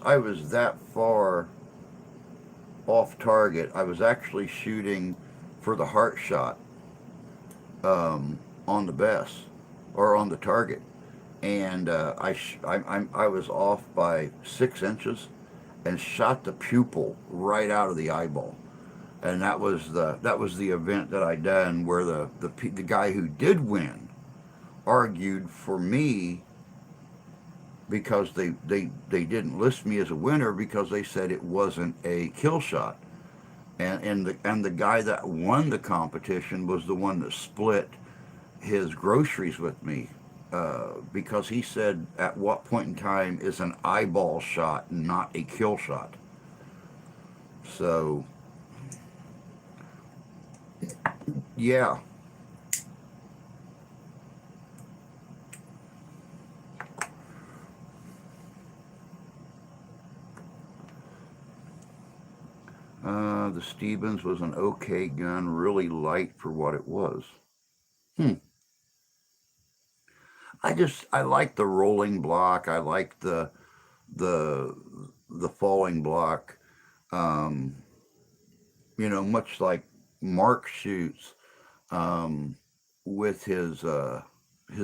I was that far off target. I was actually shooting for the heart shot on the Bess or on the target, and I was off by 6 inches and shot the pupil right out of the eyeball. And that was the event that I done where the guy who did win argued for me because they didn't list me as a winner because they said it wasn't a kill shot. And the guy that won the competition was the one that split his groceries with me because he said at what point in time is an eyeball shot not a kill shot. So yeah, the Stevens was an okay gun, really light for what it was. Hmm. I like the rolling block. I like the the falling block. Um, much like Mark shoots um, with his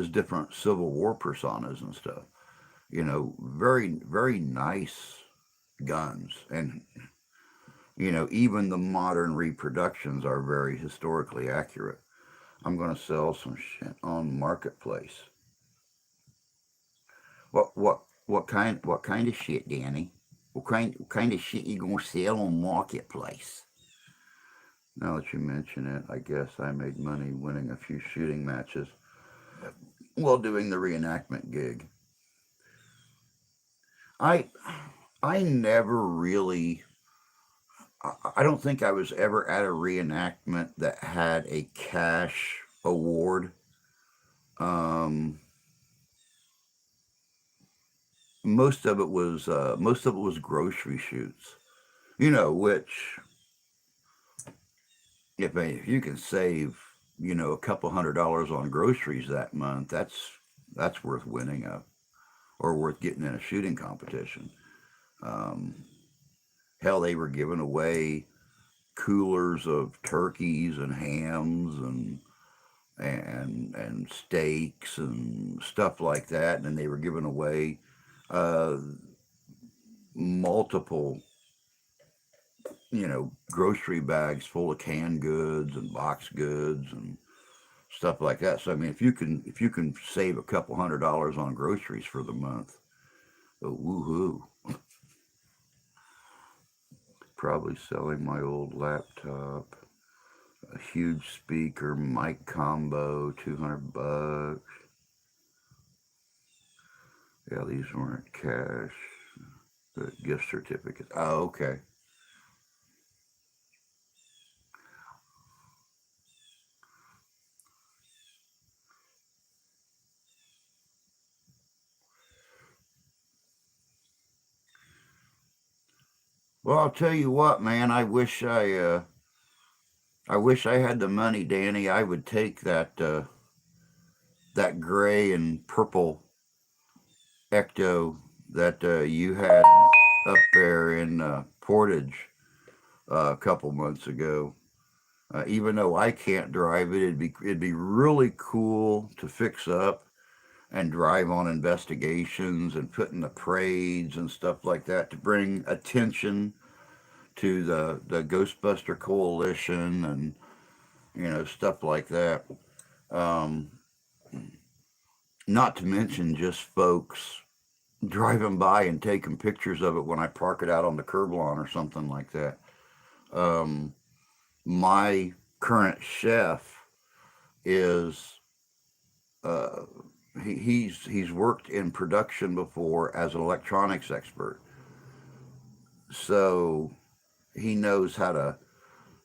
different Civil War personas and stuff. Very very nice guns, and even the modern reproductions are very historically accurate. I'm going to sell some shit on Marketplace. What kind of shit, Danny? What kind of shit you gonna sell on Marketplace? Now that you mention it, I guess I made money winning a few shooting matches while doing the reenactment gig. I I never really I don't think I was ever at a reenactment that had a cash award. Um, most of it was grocery shoots. Which if you can save a couple $100 on groceries that month, that's worth winning a or worth getting in a shooting competition. Um, Hell, they were giving away coolers of turkeys and hams and steaks and stuff like that, and then they were giving away uh, multiple grocery bags full of canned goods and box goods and stuff like that. So I mean, if you can save a couple $100 on groceries for the month, oh, woohoo! Probably selling my old laptop, a huge speaker, mic combo, $200. Yeah, these weren't cash. The gift certificates. Oh, okay. Well, I'll tell you what, man. I wish I had the money, Danny. I would take that gray and purple Ecto that you had up there in Portage. a couple months ago. Even though I can't drive it, it'd be really cool to fix up and drive on investigations and put in the parades and stuff like that to bring attention to the Ghostbuster Coalition and stuff like that. Um, Not to mention just folks driving by and taking pictures of it when I park it out on the curb lawn or something like that. Um, my current chef is uh, he's worked in production before as an electronics expert, so he knows how to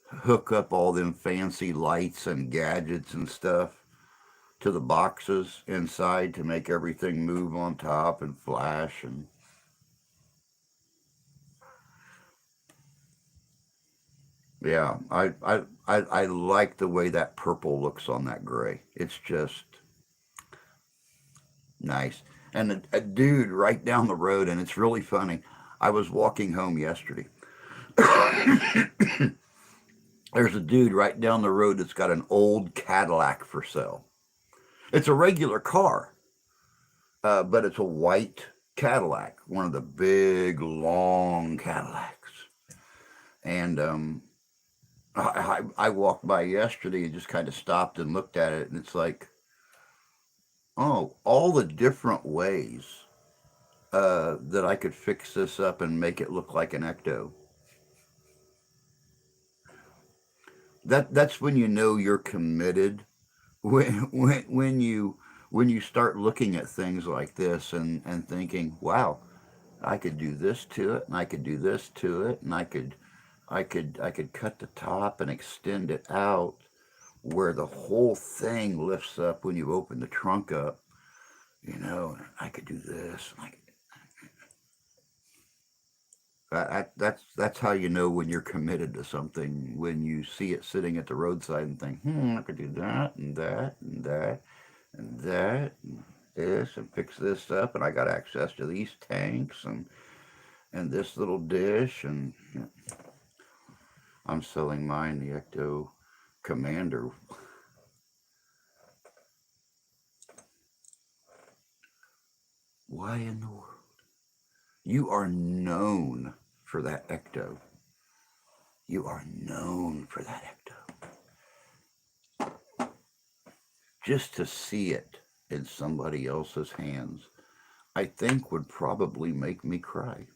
hook up all them fancy lights and gadgets and stuff to the boxes inside to make everything move on top and flash. And yeah, I like the way that purple looks on that gray. It's just nice. And a dude right down the road, and it's really funny. I was walking home yesterday. There's a dude right down the road that's got an old Cadillac for sale. It's a regular car, but it's a white Cadillac, one of the big, long Cadillacs. And I walked by yesterday and just kind of stopped and looked at it, and it's like, oh, all the different ways that I could fix this up and make it look like an ecto. That's when you know you're committed. When you start looking at things like this and thinking, wow, I could do this to it, and I could do this to it, and I could cut the top and extend it out where the whole thing lifts up when you open the trunk up. I could do this. That's how you know when you're committed to something. When you see it sitting at the roadside and think, I could do that and that and that and that and this and fix this up, and I got access to these tanks and this little dish, and I'm selling mine, the Ecto Commander. Why in the world? You are known for that Ecto. You are known for that Ecto. Just to see it in somebody else's hands, I think would probably make me cry.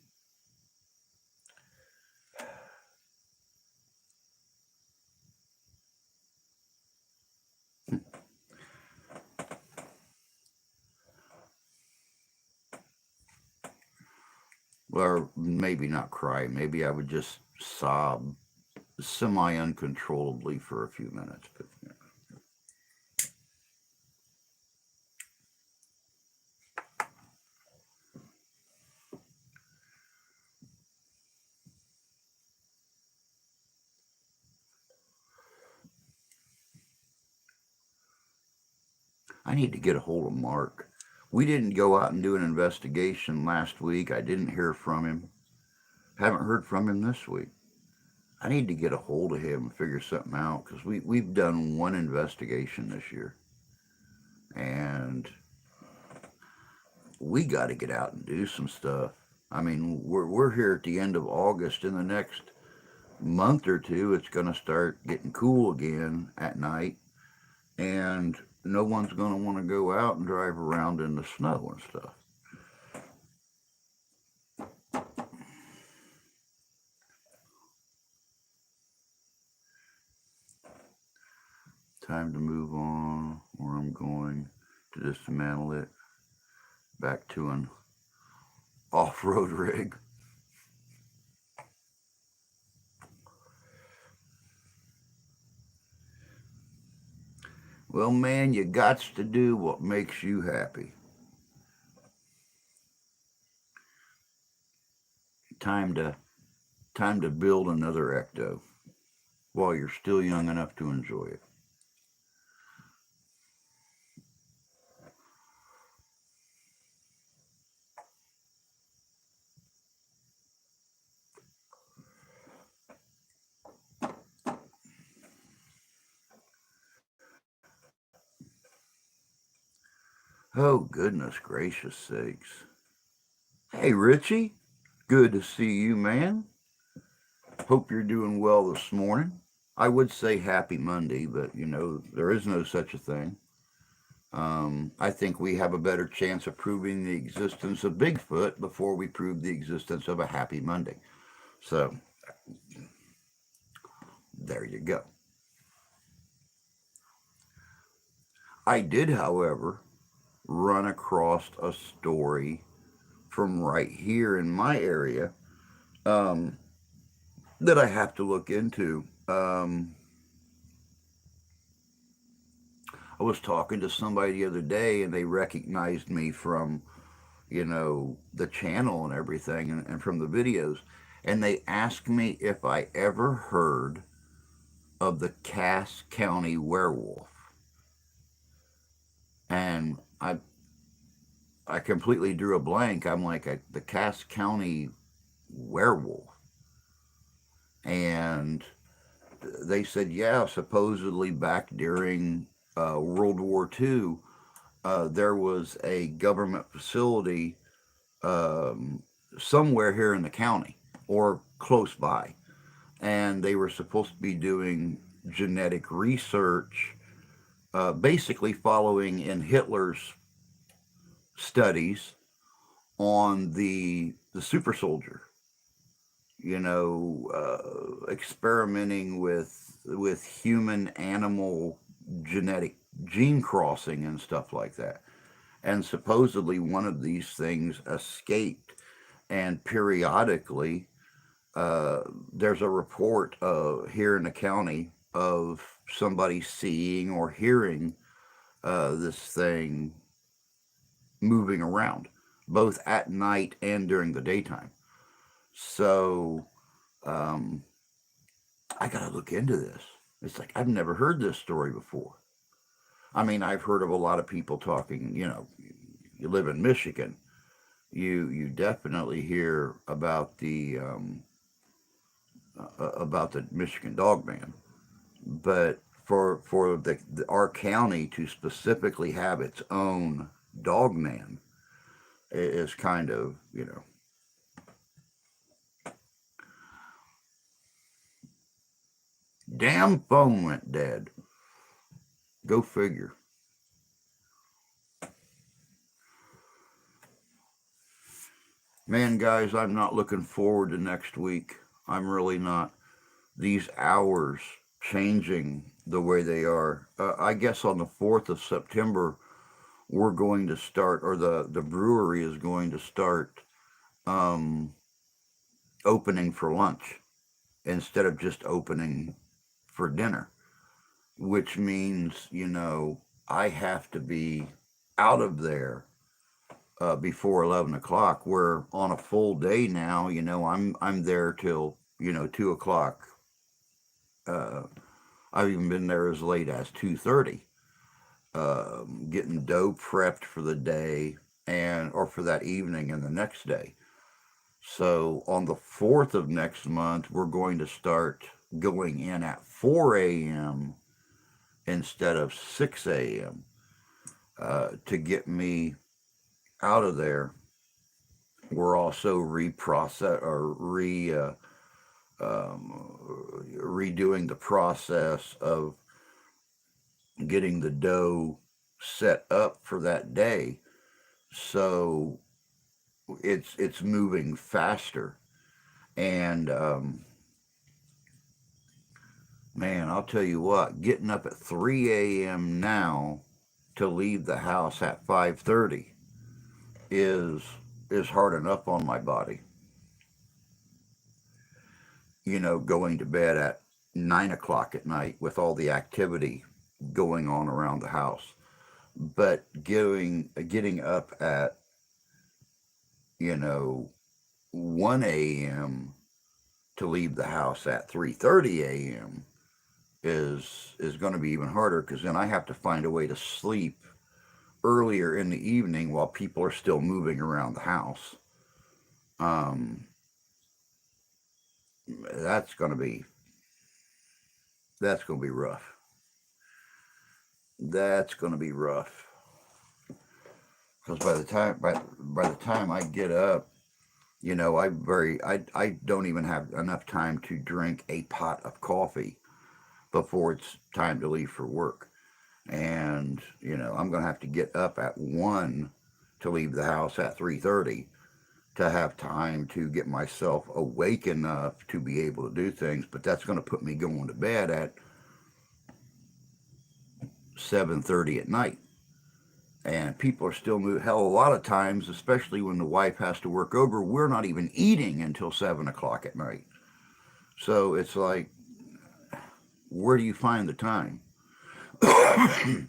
Or maybe not cry. Maybe I would just sob semi uncontrollably for a few minutes. But I need to get a hold of Mark. We didn't go out and do an investigation last week. I didn't hear from him. Haven't heard from him this week. I need to get a hold of him and figure something out because we've done one investigation this year, and we got to get out and do some stuff. I mean, we're here at the end of August. In the next month or two, it's going to start getting cool again at night, and no one's going to want to go out and drive around in the snow and stuff. Time to move on, or I'm going to dismantle it back to an off-road rig. Well, man, you gots to do what makes you happy. Time to time to build another ecto while you're still young enough to enjoy it. Oh, goodness gracious sakes. Hey, Richie. Good to see you, man. Hope you're doing well this morning. I would say happy Monday, but there is no such a thing. I think we have a better chance of proving the existence of Bigfoot before we prove the existence of a happy Monday. So, there you go. I did, however, run across a story from right here in my area um, that I have to look into. I was talking to somebody the other day and they recognized me from, the channel and everything and from the videos. And they asked me if I ever heard of the Cass County werewolf. And I completely drew a blank. I'm like, the Cass County werewolf. And they said, yeah, supposedly back during World War II, there was a government facility um, somewhere here in the county or close by. And they were supposed to be doing genetic research, basically following in Hitler's studies on the super soldier, experimenting with human animal genetic gene crossing and stuff like that. And supposedly one of these things escaped, and periodically there's a report here in the county of somebody seeing or hearing this thing moving around, both at night and during the daytime. So um, I got to look into this. It's like I've never heard this story before. I mean, I've heard of a lot of people talking. You live in Michigan, you definitely hear about the Michigan Dog Man, but for our county to specifically have its own dog man is kind of damn phone went dead. Go figure. Man, guys, I'm not looking forward to next week. I'm really not. These hours changing the way they are. I guess on the 4th of September, we're going to start, or the brewery is going to start um, opening for lunch instead of just opening for dinner, which means, I have to be out of there before 11 o'clock. Where on a full day now, I'm there till 2 o'clock. Uh, I've even been there as late as 2:30, getting dough prepped for the day and or for that evening and the next day. So on the 4th of next month, we're going to start going in at 4 a.m. instead of 6 a.m. To get me out of there. We're also redoing the process of getting the dough set up for that day, so it's moving faster. And man, I'll tell you what, getting up at 3 a.m. now to leave the house at 5:30 is is hard enough on my body. Going to bed at 9 o'clock at night with all the activity going on around the house. But getting up at, you know, 1 a.m. to leave the house at 3:30 a.m. is going to be even harder, because then I have to find a way to sleep earlier in the evening while people are still moving around the house. Um, that's going to be that's going to be rough. That's going to be rough. because by the time I get up, you know, I don't even have enough time to drink a pot of coffee before it's time to leave for work. And you know, I'm going to have to get up at 1 to leave the house at 3:30 to have time to get myself awake enough to be able to do things. But that's going to put me going to bed at 7:30 at night. And people are still moving. Hell, a lot of times, especially when the wife has to work over, we're not even eating until 7 o'clock at night. So it's like, where do you find the time? There's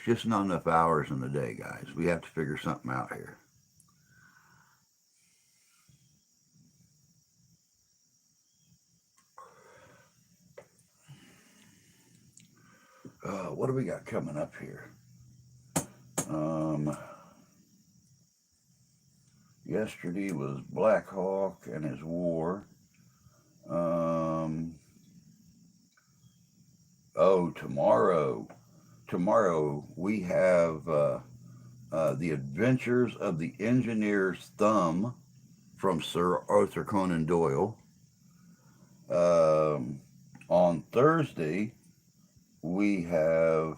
just not enough hours in the day, guys. We have to figure something out here. What do we got coming up here? Um, Yesterday was Black Hawk and his war. Um, oh, tomorrow. Tomorrow we have The Adventures of the Engineer's Thumb from Sir Arthur Conan Doyle. Um, on Thursday, we have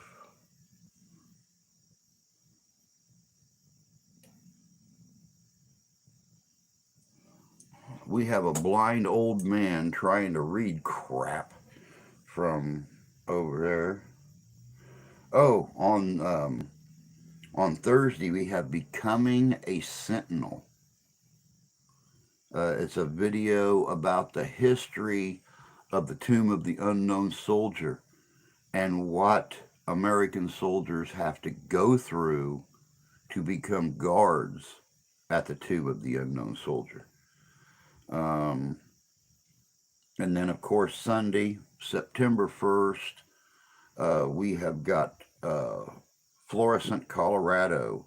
a blind old man trying to read crap from over there. Oh, on Thursday we have Becoming a Sentinel. It's a video about the history of the Tomb of the Unknown Soldier and what American soldiers have to go through to become guards at the Tomb of the Unknown Soldier. Um, and then, of course, Sunday, September 1st, we have got Florissant, Colorado,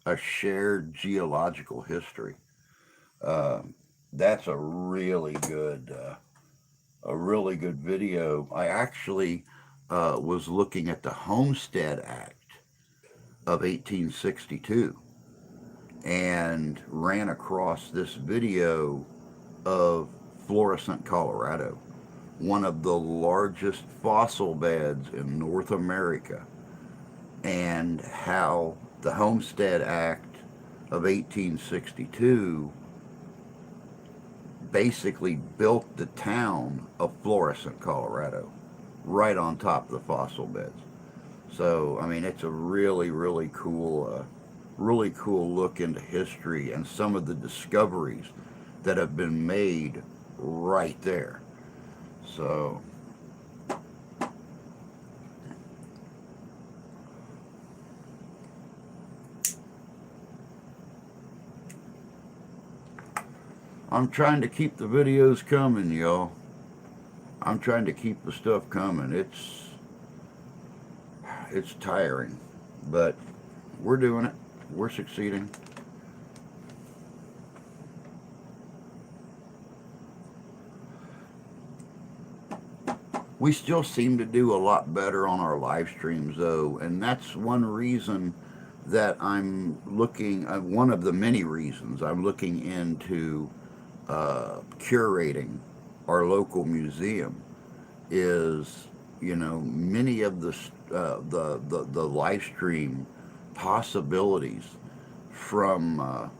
a shared geological history. Uh, that's a really good video. I actually was looking at the Homestead Act of 1862 and ran across this video of Florissant, Colorado, one of the largest fossil beds in North America, and how the Homestead Act of 1862 basically built the town of Florissant, Colorado, right on top of the fossil beds. So, I mean, it's a really cool look into history and some of the discoveries that have been made right there. So, I'm trying to keep the videos coming, y'all. I'm trying to keep the stuff coming. It's tiring, but we're doing it. We're succeeding. We still seem to do a lot better on our live streams, though, and that's one reason that I'm looking. One of the many reasons I'm looking into curating our local museum is, you know, many of the live stream possibilities from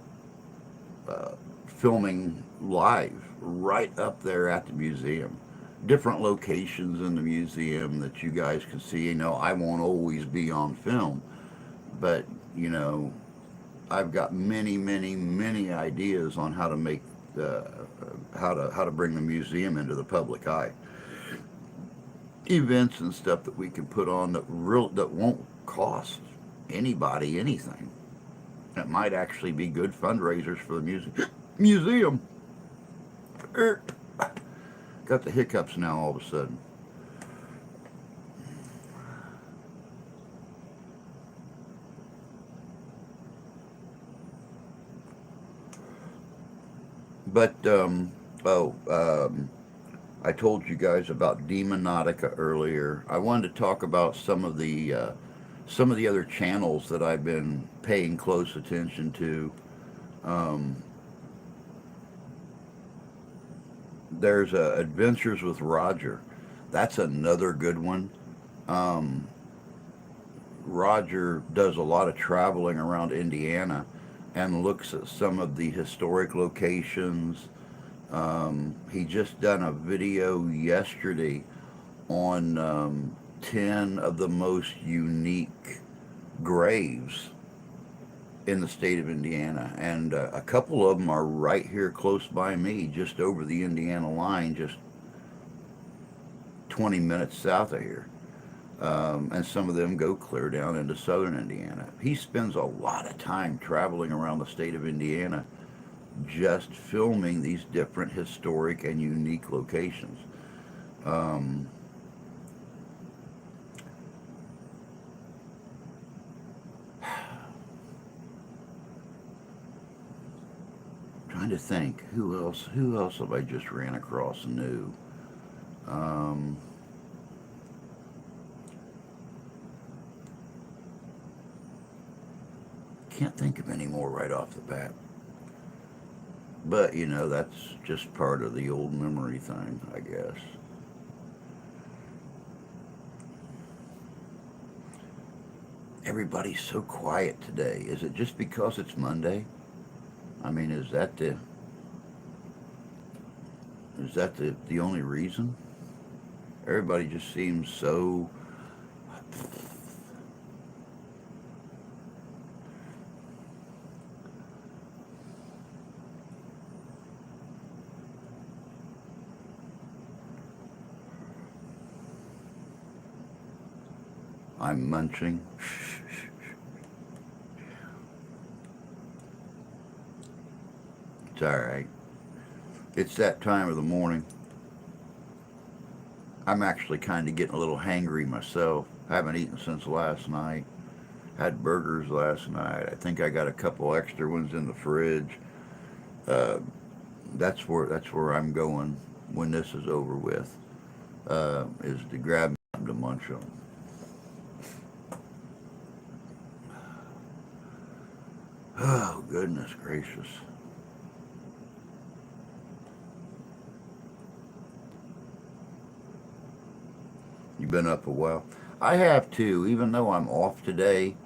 filming live right up there at the museum. Different locations in the museum that you guys can see. You know, I won't always be on film, but you know, I've got many ideas on how to make uh, how to bring the museum into the public eye. Events and stuff that we can put on that won't cost anybody anything. That might actually be good fundraisers for the museum. Got the hiccups now all of a sudden. But oh, I told you guys about Demonautica earlier. I wanted to talk about some of the other channels that I've been paying close attention to. Um, there's Adventures with Roger. That's another good one. Um, Roger does a lot of traveling around Indiana and looks at some of the historic locations. He just done a video yesterday on 10 of the most unique graves in the state of Indiana. And a couple of them are right here close by me, just over the Indiana line, just 20 minutes south of here. And some of them go clear down into southern Indiana. He spends a lot of time traveling around the state of Indiana just filming these different historic and unique locations. Um, Trying to think who else have I just ran across new? Um, can't think of any more right off the bat. But that's just part of the old memory thing, I guess. Everybody's so quiet today. Is it just because it's Monday? I mean, is that the only reason? Everybody just seems so. I'm munching. It's all right. It's that time of the morning. I'm actually kind of getting a little hangry myself. I haven't eaten since last night. Had burgers last night. I think I got a couple extra ones in the fridge. Uh, that's where I'm going when this is over with. Is to grab them to munch on. Oh goodness gracious! You've been up a while. I have too. Even though I'm off today,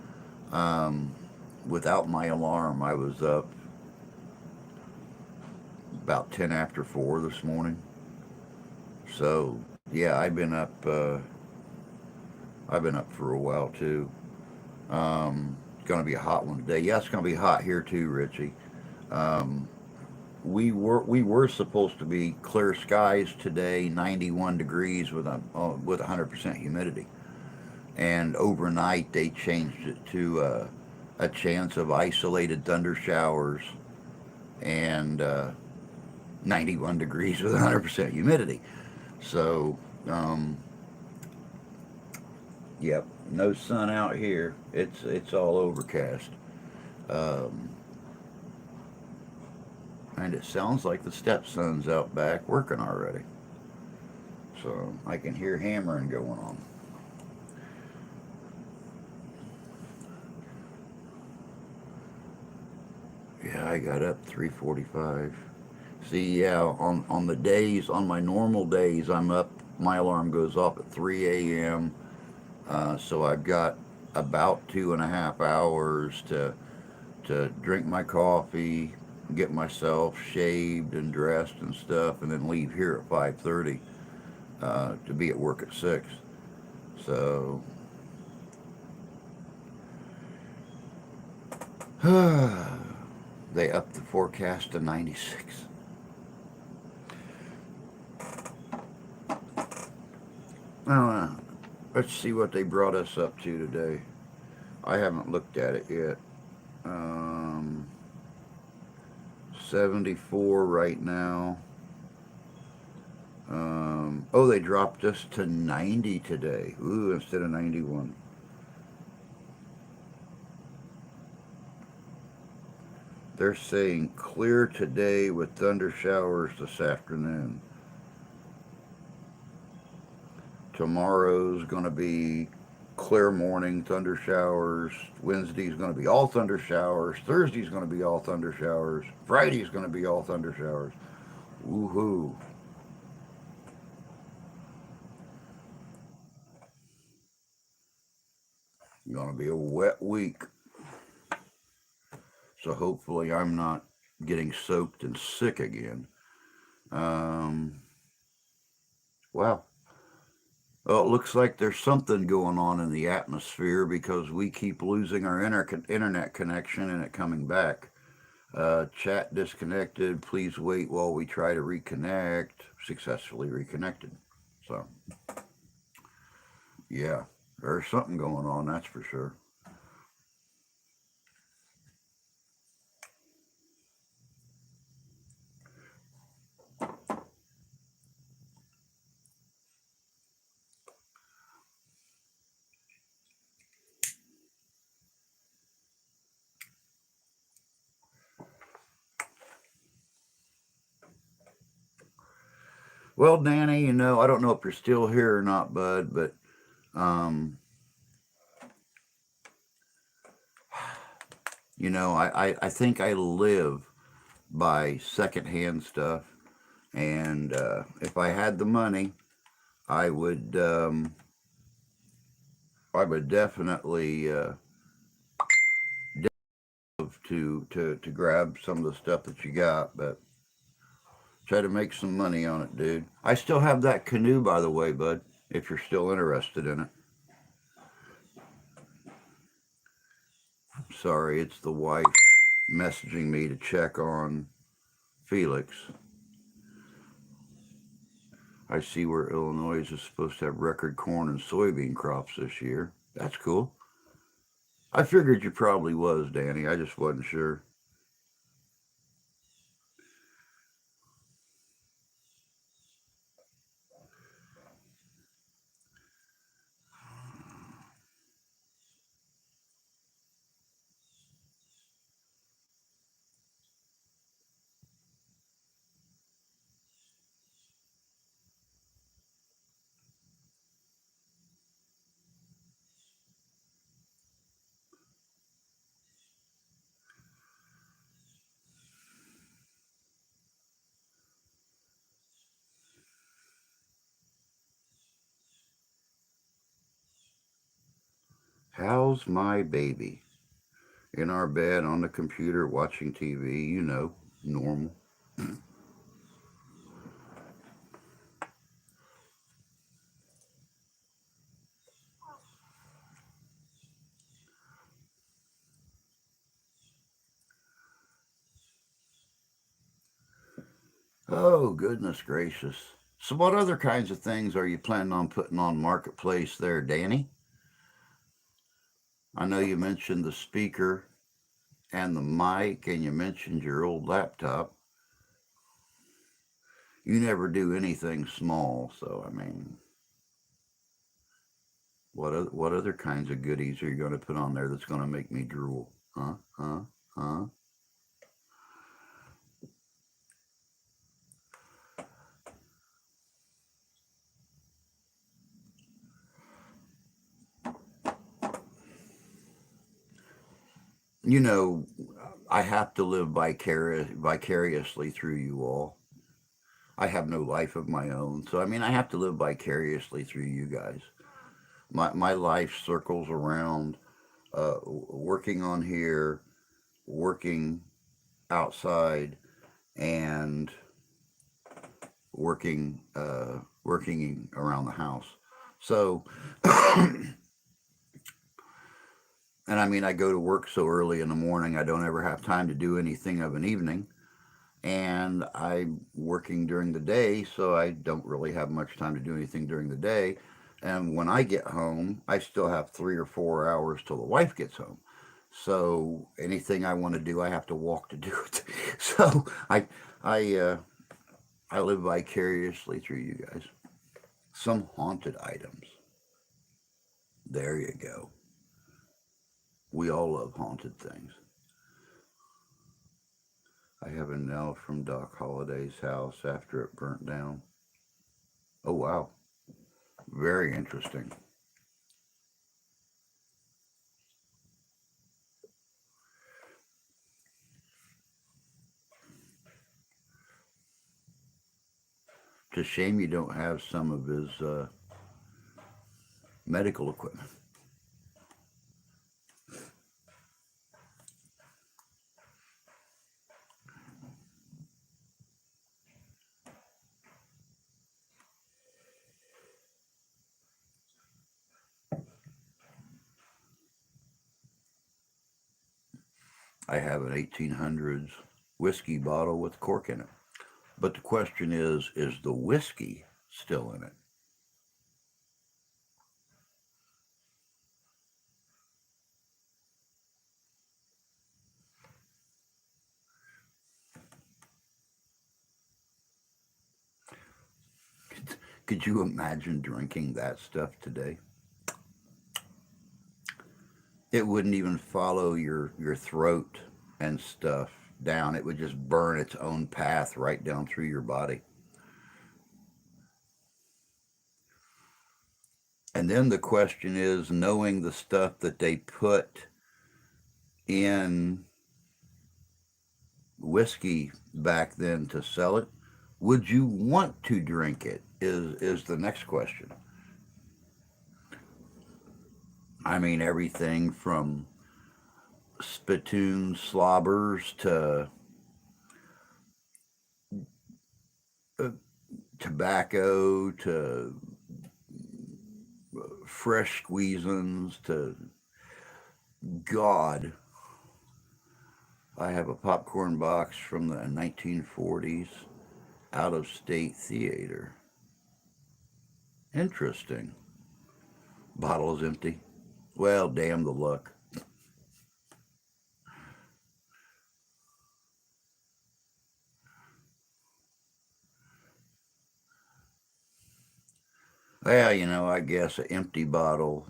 um, without my alarm, I was up about 10 after 4 this morning. So yeah, I've been up for a while too. It's going to be a hot one today. Yeah, it's going to be hot here too, Richie. Um, we were supposed to be clear skies today, 91 degrees with 100% humidity, and overnight they changed it to a chance of isolated thunder showers and 91 degrees with 100% humidity. So, yep, no sun out here. It's all overcast. Um, and it sounds like the stepson's out back working already. So I can hear hammering going on. Yeah, I got up 3:45. See, yeah, on my normal days, I'm up. My alarm goes off at 3 a.m. So I've got about 2.5 hours to drink my coffee, get myself shaved and dressed and stuff, and then leave here at 5:30 to be at work at 6. So they upped the forecast to 96. Well, let's see what they brought us up to today. I haven't looked at it yet. Um, 74 right now. Oh, they dropped us to 90 today. Ooh, instead of 91. They're saying clear today with thunder showers this afternoon. Tomorrow's going to be clear morning, thunder showers. Wednesday's going to be all thunder showers. Thursday's going to be all thunder showers. Friday's going to be all thunder showers. Woohoo! Going to be a wet week. So hopefully I'm not getting soaked and sick again. Um, wow. Well, it looks like there's something going on in the atmosphere because we keep losing our internet connection and it coming back. Chat disconnected. Please wait while we try to reconnect. Successfully reconnected. So, yeah, there's something going on, that's for sure. Well, Danny, I don't know if you're still here or not, bud, but um, I think I live by secondhand stuff, and if I had the money, I would I would definitely to grab some of the stuff that you got, but try to make some money on it, dude. I still have that canoe, by the way, bud. If you're still interested in it. Sorry, it's the wife messaging me to check on Felix. I see where Illinois is supposed to have record corn and soybean crops this year. That's cool. I figured you probably was, Danny. I just wasn't sure. How's my baby? In our bed on the computer watching TV, normal. Oh, goodness gracious. So, what other kinds of things are you planning on putting on Marketplace there, Danny? I know you mentioned the speaker and the mic, and you mentioned your old laptop. You never do anything small, so I mean, what other kinds of goodies are you going to put on there that's going to make me drool? Huh? Huh? Huh? You know, I have to live vicariously through you all. I have no life of my own, so I mean, I have to live vicariously through you guys. My life circles around working on here, working outside, and working around the house. So, and I mean, I go to work so early in the morning, I don't ever have time to do anything of an evening. And I'm working during the day, so I don't really have much time to do anything during the day. And when I get home, I still have 3 or 4 hours till the wife gets home. So anything I want to do, I have to walk to do it. So I I live vicariously through you guys. Some haunted items. There you go. We all love haunted things. I have a nail from Doc Holliday's house after it burnt down. Oh wow, very interesting. It's a shame you don't have some of his medical equipment. I have an 1800s whiskey bottle with cork in it. But the question is the whiskey still in it? Could you imagine drinking that stuff today? It wouldn't even follow your throat and stuff down. It would just burn its own path right down through your body. And then the question is, knowing the stuff that they put in whiskey back then to sell it, would you want to drink it? Is the next question. I mean, everything from spittoon slobbers to uh, tobacco to fresh squeezins to God. I have a popcorn box from the 1940s out of state theater. Interesting. Bottle is empty. Well, damn the luck. Well, I guess an empty bottle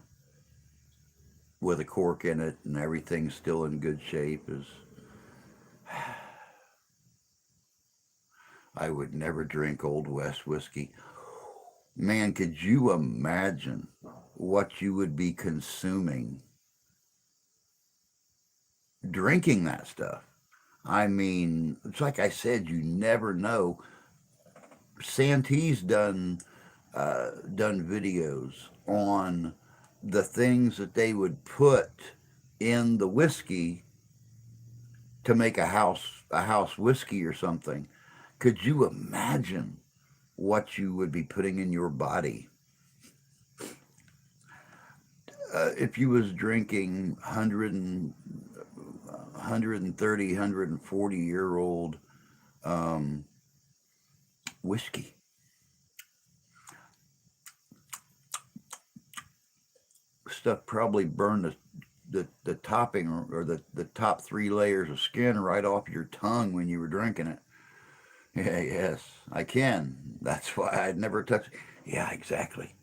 with a cork in it and everything's still in good shape is. I would never drink Old West whiskey. Man, could you imagine what you would be consuming drinking that stuff? I mean, it's like I said, you never know. Santee's done videos on the things that they would put in the whiskey to make a house whiskey or something. Could you imagine what you would be putting in your body if you was drinking 130 140 year old um, whiskey? Stuff probably burned the topping or the top three layers of skin right off your tongue when you were drinking it. Yeah, yes, I can. That's why I'd never touch. Yeah, exactly.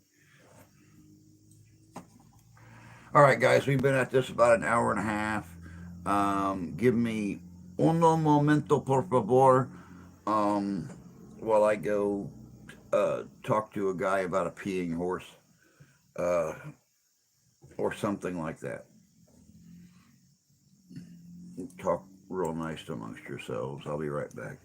All right, guys, we've been at this about an hour and a half. Give me uno momento, por favor, um, while I go talk to a guy about a peeing horse uh, or something like that. Talk real nice amongst yourselves. I'll be right back.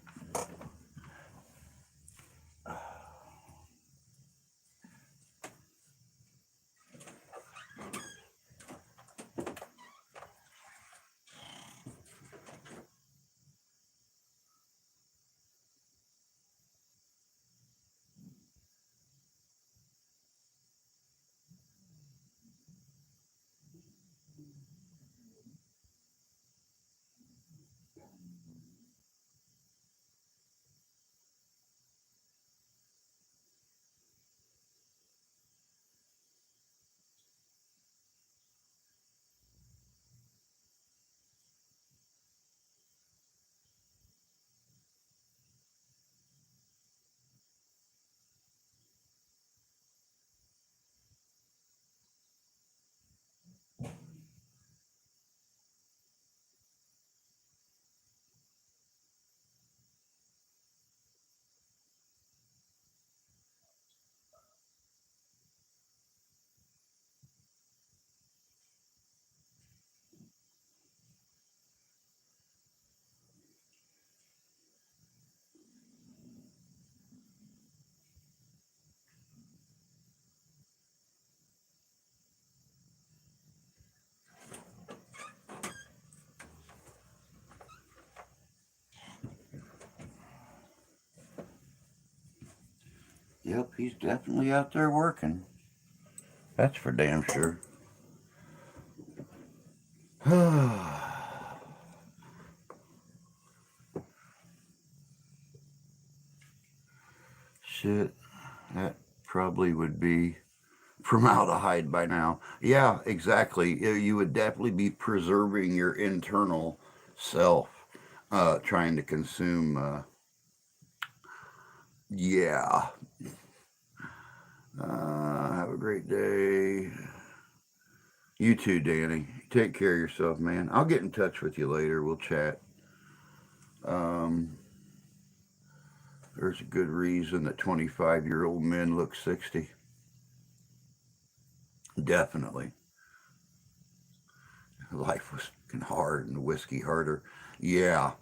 Yep, he's definitely out there working. That's for damn sure. Shit, that probably would be formaldehyde by now. Yeah, exactly. You would definitely be preserving your internal self, trying to consume. Yeah. Have a great day. You too, Danny. Take care of yourself, man. I'll get in touch with you later. We'll chat. Um, there's a good reason that 25-year-old men look 60. Definitely. Life was fucking hard and the whiskey harder. Yeah.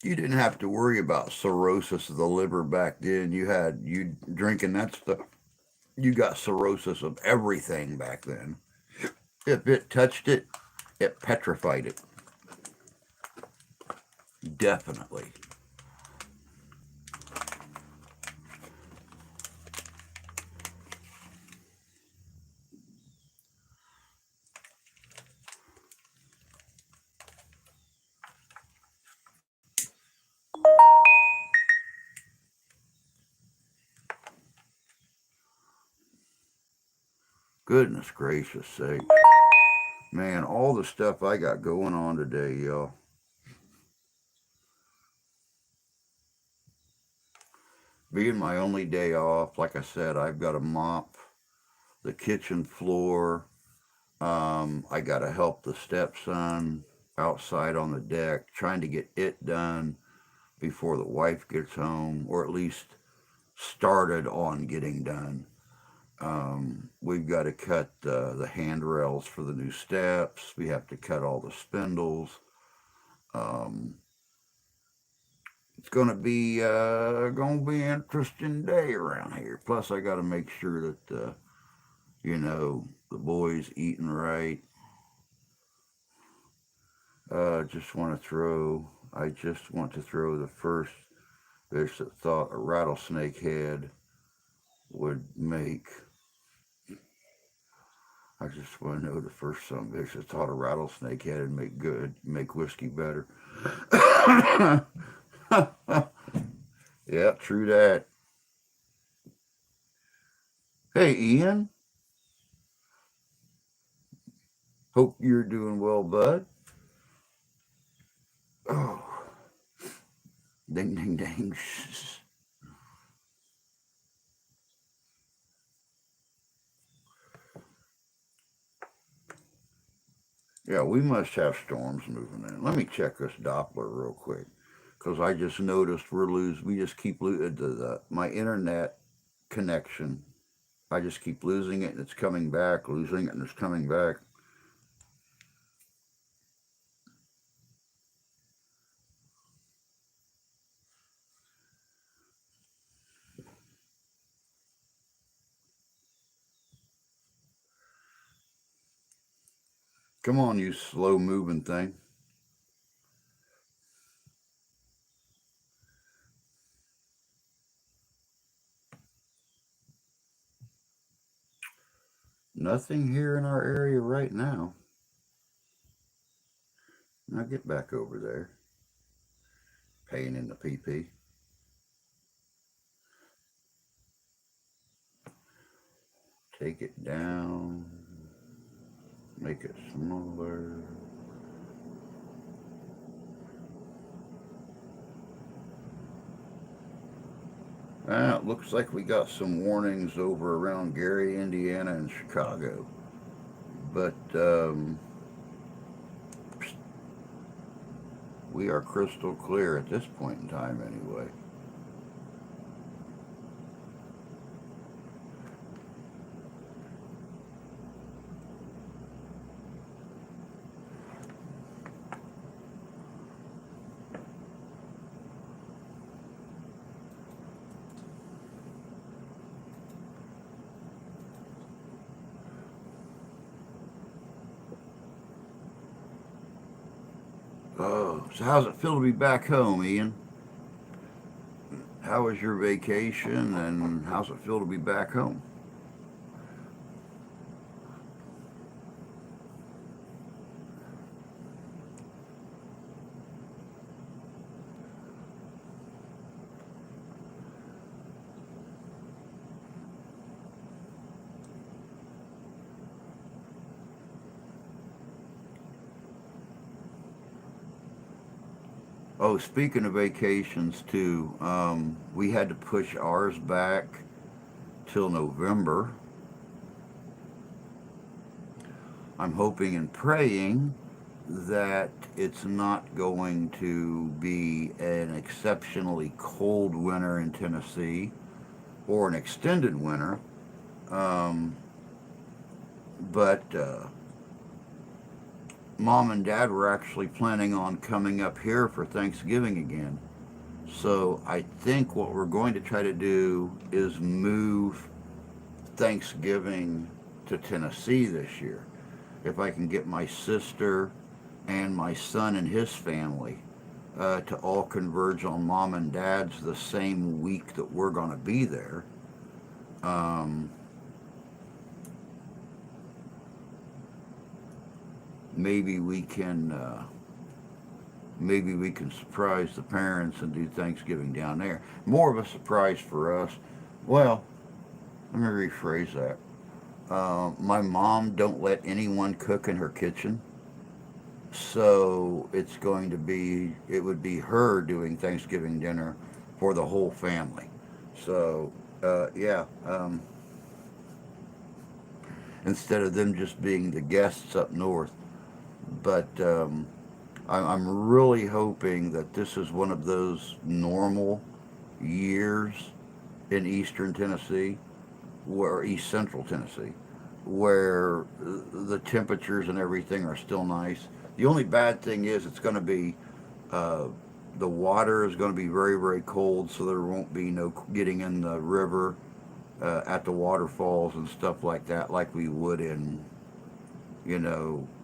You didn't have to worry about cirrhosis of the liver back then. You drinking that stuff. You got cirrhosis of everything back then. If it touched it, it petrified it. Definitely. Goodness gracious sake. Man, all the stuff I got going on today, y'all. Being my only day off, like I said, I've got to mop the kitchen floor. I got to help the stepson outside on the deck, trying to get it done before the wife gets home, or at least started on getting done. We've got to cut the handrails for the new steps. We have to cut all the spindles. Um, it's gonna be an interesting day around here. Plus, I got to make sure that the boys eating right. I just want to throw the first fish that thought a rattlesnake head would make. I just want to know the first some bitch that thought a rattlesnake head would make whiskey better. Yeah, true that. Hey, Ian. Hope you're doing well, bud. Oh, ding, ding, ding. Yeah, we must have storms moving in. Let me check this Doppler real quick, because I just noticed we just keep losing my internet connection. I just keep losing it and it's coming back, losing it and it's coming back. Come on, you slow moving thing. Nothing here in our area right now. Now get back over there. Pain in the PP. Take it down. Make it smaller. It looks like we got some warnings over around Gary, Indiana, and Chicago. But we are crystal clear at this point in time, anyway. Oh, So how's it feel to be back home, Ian? How was your vacation, and how's it feel to be back home? Oh, speaking of vacations too, we had to push ours back till November. I'm hoping and praying that it's not going to be an exceptionally cold winter in Tennessee or an extended winter. Um, but Mom and Dad were actually planning on coming up here for Thanksgiving again. So I think what we're going to try to do is move Thanksgiving to Tennessee this year. If I can get my sister and my son and his family to all converge on Mom and Dad's the same week that we're going to be there. Um, maybe we can maybe we can surprise the parents and do Thanksgiving down there. More of a surprise for us. Well, let me rephrase that. My mom don't let anyone cook in her kitchen, so it would be her doing Thanksgiving dinner for the whole family. So yeah, instead of them just being the guests up north. But I'm really hoping that this is one of those normal years in eastern Tennessee, or east central Tennessee, where the temperatures and everything are still nice. The only bad thing is it's going to be uh, the water is going to be very, very cold, so there won't be no getting in the river at the waterfalls and stuff like that, like we would in,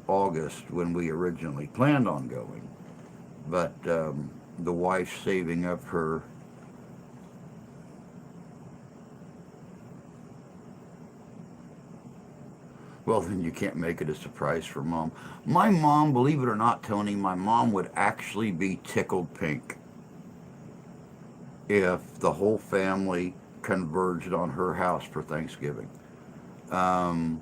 August when we originally planned on going. But the wife's saving up her. Well, then you can't make it a surprise for mom. My mom, believe it or not, Tony, my mom would actually be tickled pink if the whole family converged on her house for Thanksgiving. Um,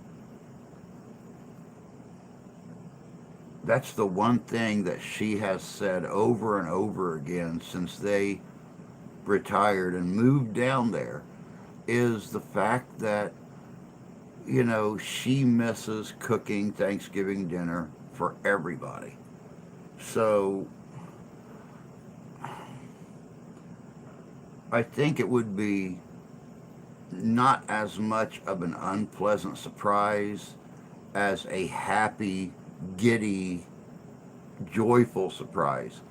that's the one thing that she has said over and over again since they retired and moved down there is the fact that, she misses cooking Thanksgiving dinner for everybody. So I think it would be not as much of an unpleasant surprise as a happy, giddy, joyful surprise.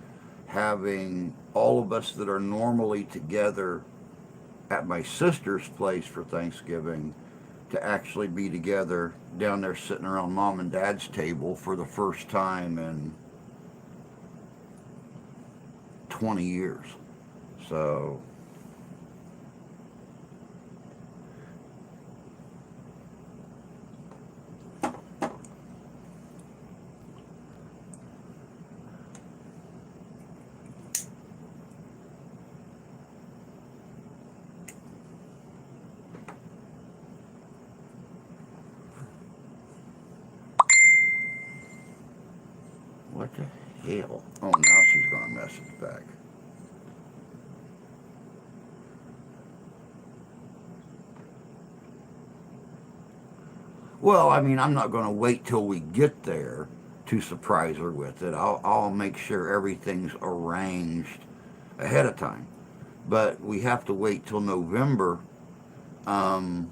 Having all of us that are normally together at my sister's place for Thanksgiving to actually be together down there sitting around mom and dad's table for the first time in 20 years. So, what the hell? Oh, now she's going to message back. Well, I mean, I'm not going to wait till we get there to surprise her with it. I'll make sure everything's arranged ahead of time. But we have to wait till November um,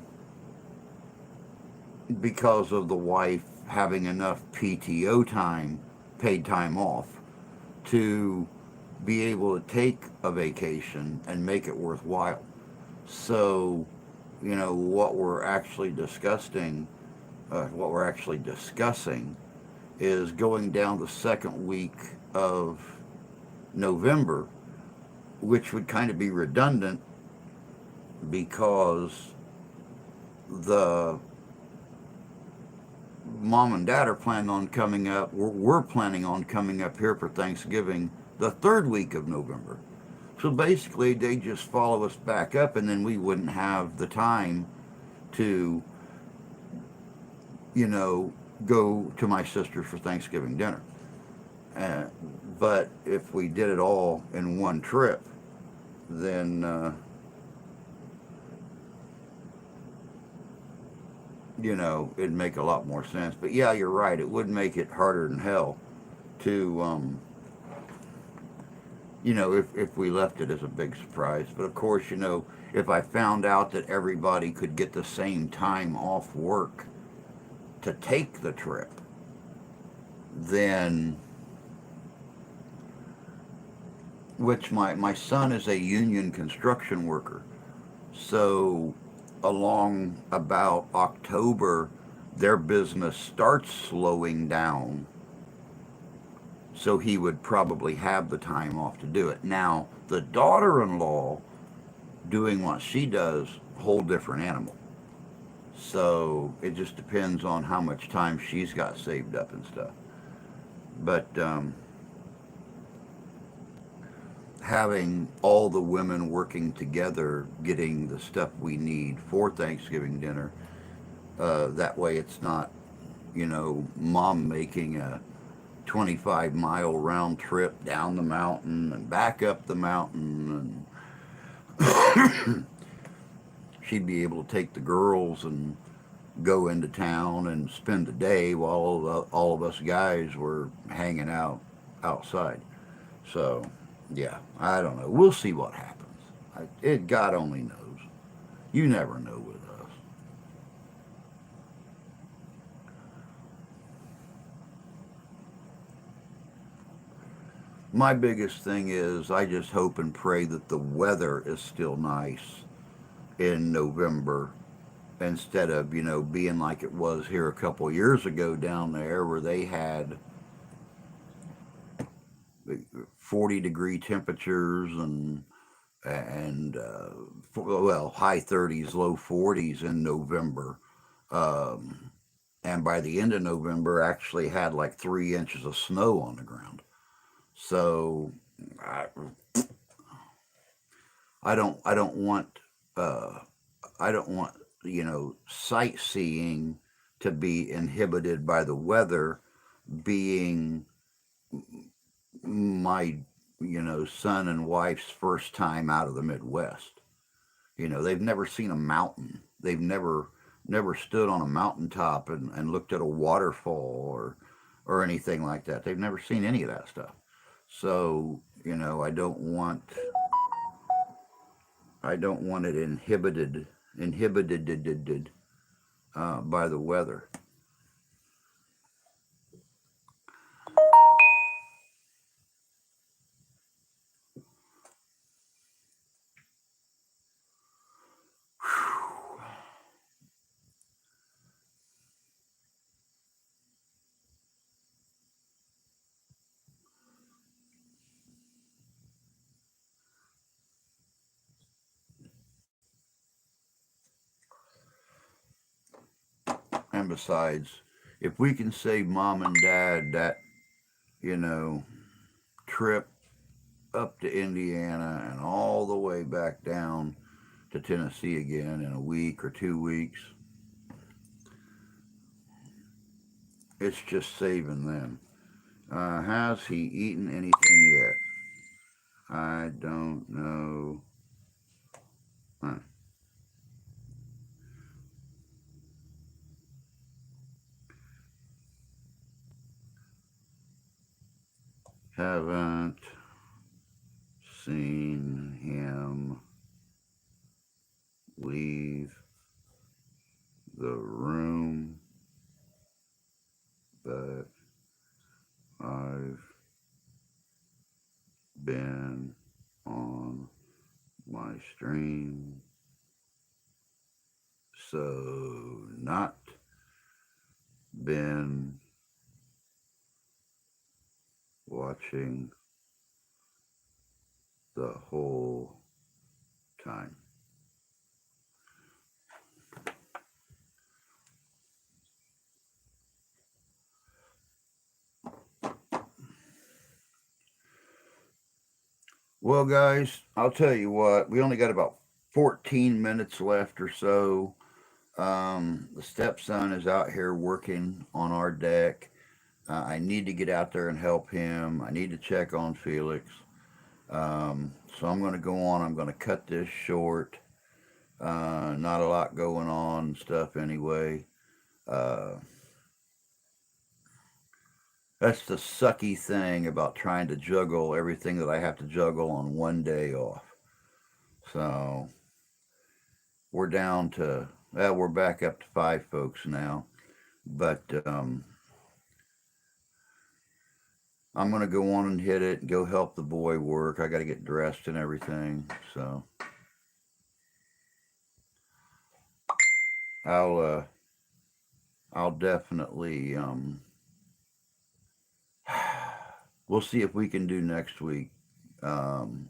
because of the wife having enough PTO time, paid time off, to be able to take a vacation and make it worthwhile. So, what we're actually discussing is going down the second week of November, which would kind of be redundant because the mom and dad are planning on coming up, we're planning on coming up here for Thanksgiving the third week of November. So basically, they just follow us back up, and then we wouldn't have the time to, you know, go to my sister's for Thanksgiving dinner. Uh, but if we did it all in one trip, then, it'd make a lot more sense. But yeah, you're right. It would make it harder than hell to, if we left it as a big surprise. But of course, if I found out that everybody could get the same time off work to take the trip, then, which my son is a union construction worker. So along about October, their business starts slowing down. So he would probably have the time off to do it. Now, the daughter in law doing what she does, whole different animal. So it just depends on how much time she's got saved up and stuff. But having all the women working together, getting the stuff we need for Thanksgiving dinner, that way it's not, mom making a 25-mile round trip down the mountain and back up the mountain, and she'd be able to take the girls and go into town and spend the day while all of us guys were hanging out outside. So, yeah, I don't know. We'll see what happens. God only knows. You never know with us. My biggest thing is I just hope and pray that the weather is still nice in November instead of, being like it was here a couple years ago down there where they had 40-degree temperatures and well, high 30s, low 40s in November. Um, and by the end of November, actually had like 3 inches of snow on the ground. So I, I don't want uh, I don't want sightseeing to be inhibited by the weather being my son and wife's first time out of the Midwest. They've never seen a mountain. They've never stood on a mountaintop and looked at a waterfall or anything like that. They've never seen any of that stuff. So, I don't want it inhibited by the weather. And besides, if we can save mom and dad that, you know, trip up to Indiana and all the way back down to Tennessee again in a week or 2 weeks, it's just saving them. Has he eaten anything yet? I don't know. Huh. Haven't seen him leave the room, but I've been on my stream, so not been watching the whole time. Well, guys, I'll tell you what, we only got about 14 minutes left or so. The stepson is out here working on our deck. I need to get out there and help him. I need to check on Felix. So I'm going to go on. I'm going to cut this short. Not a lot going on and stuff anyway. Uh, that's the sucky thing about trying to juggle everything that I have to juggle on one day off. So we're down to, well, we're back up to 5 folks now. But I'm going to go on and hit it and go help the boy work. I got to get dressed and everything. So I'll definitely, we'll see if we can do next week on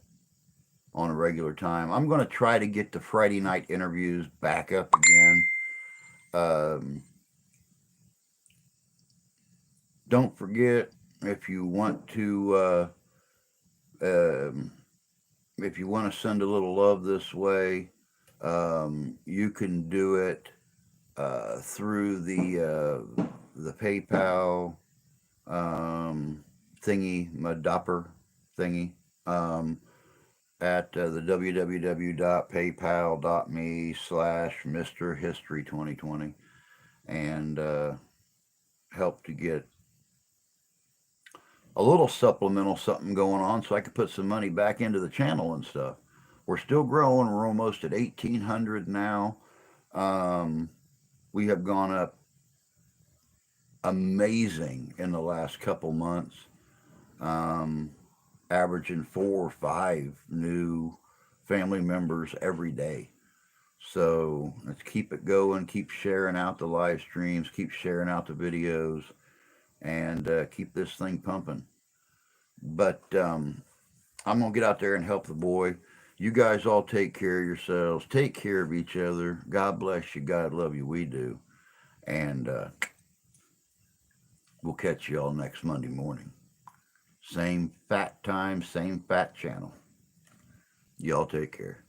a regular time. I'm going to try to get the Friday night interviews back up again. Don't forget, if you want to, if you want to send a little love this way, you can do it through the PayPal thingy, my Dopper thingy, at the www.paypal.me/MrHistory2020, and help to get a little supplemental something going on so I could put some money back into the channel and stuff. We're still growing. We're almost at 1,800 now. We have gone up amazing in the last couple months, averaging 4 or 5 new family members every day. So let's keep it going, keep sharing out the live streams, keep sharing out the videos, and keep this thing pumping. But I'm going to get out there and help the boy. You guys all take care of yourselves. Take care of each other. God bless you. God love you. We do. And we'll catch you all next Monday morning. Same fat time, same fat channel. Y'all take care.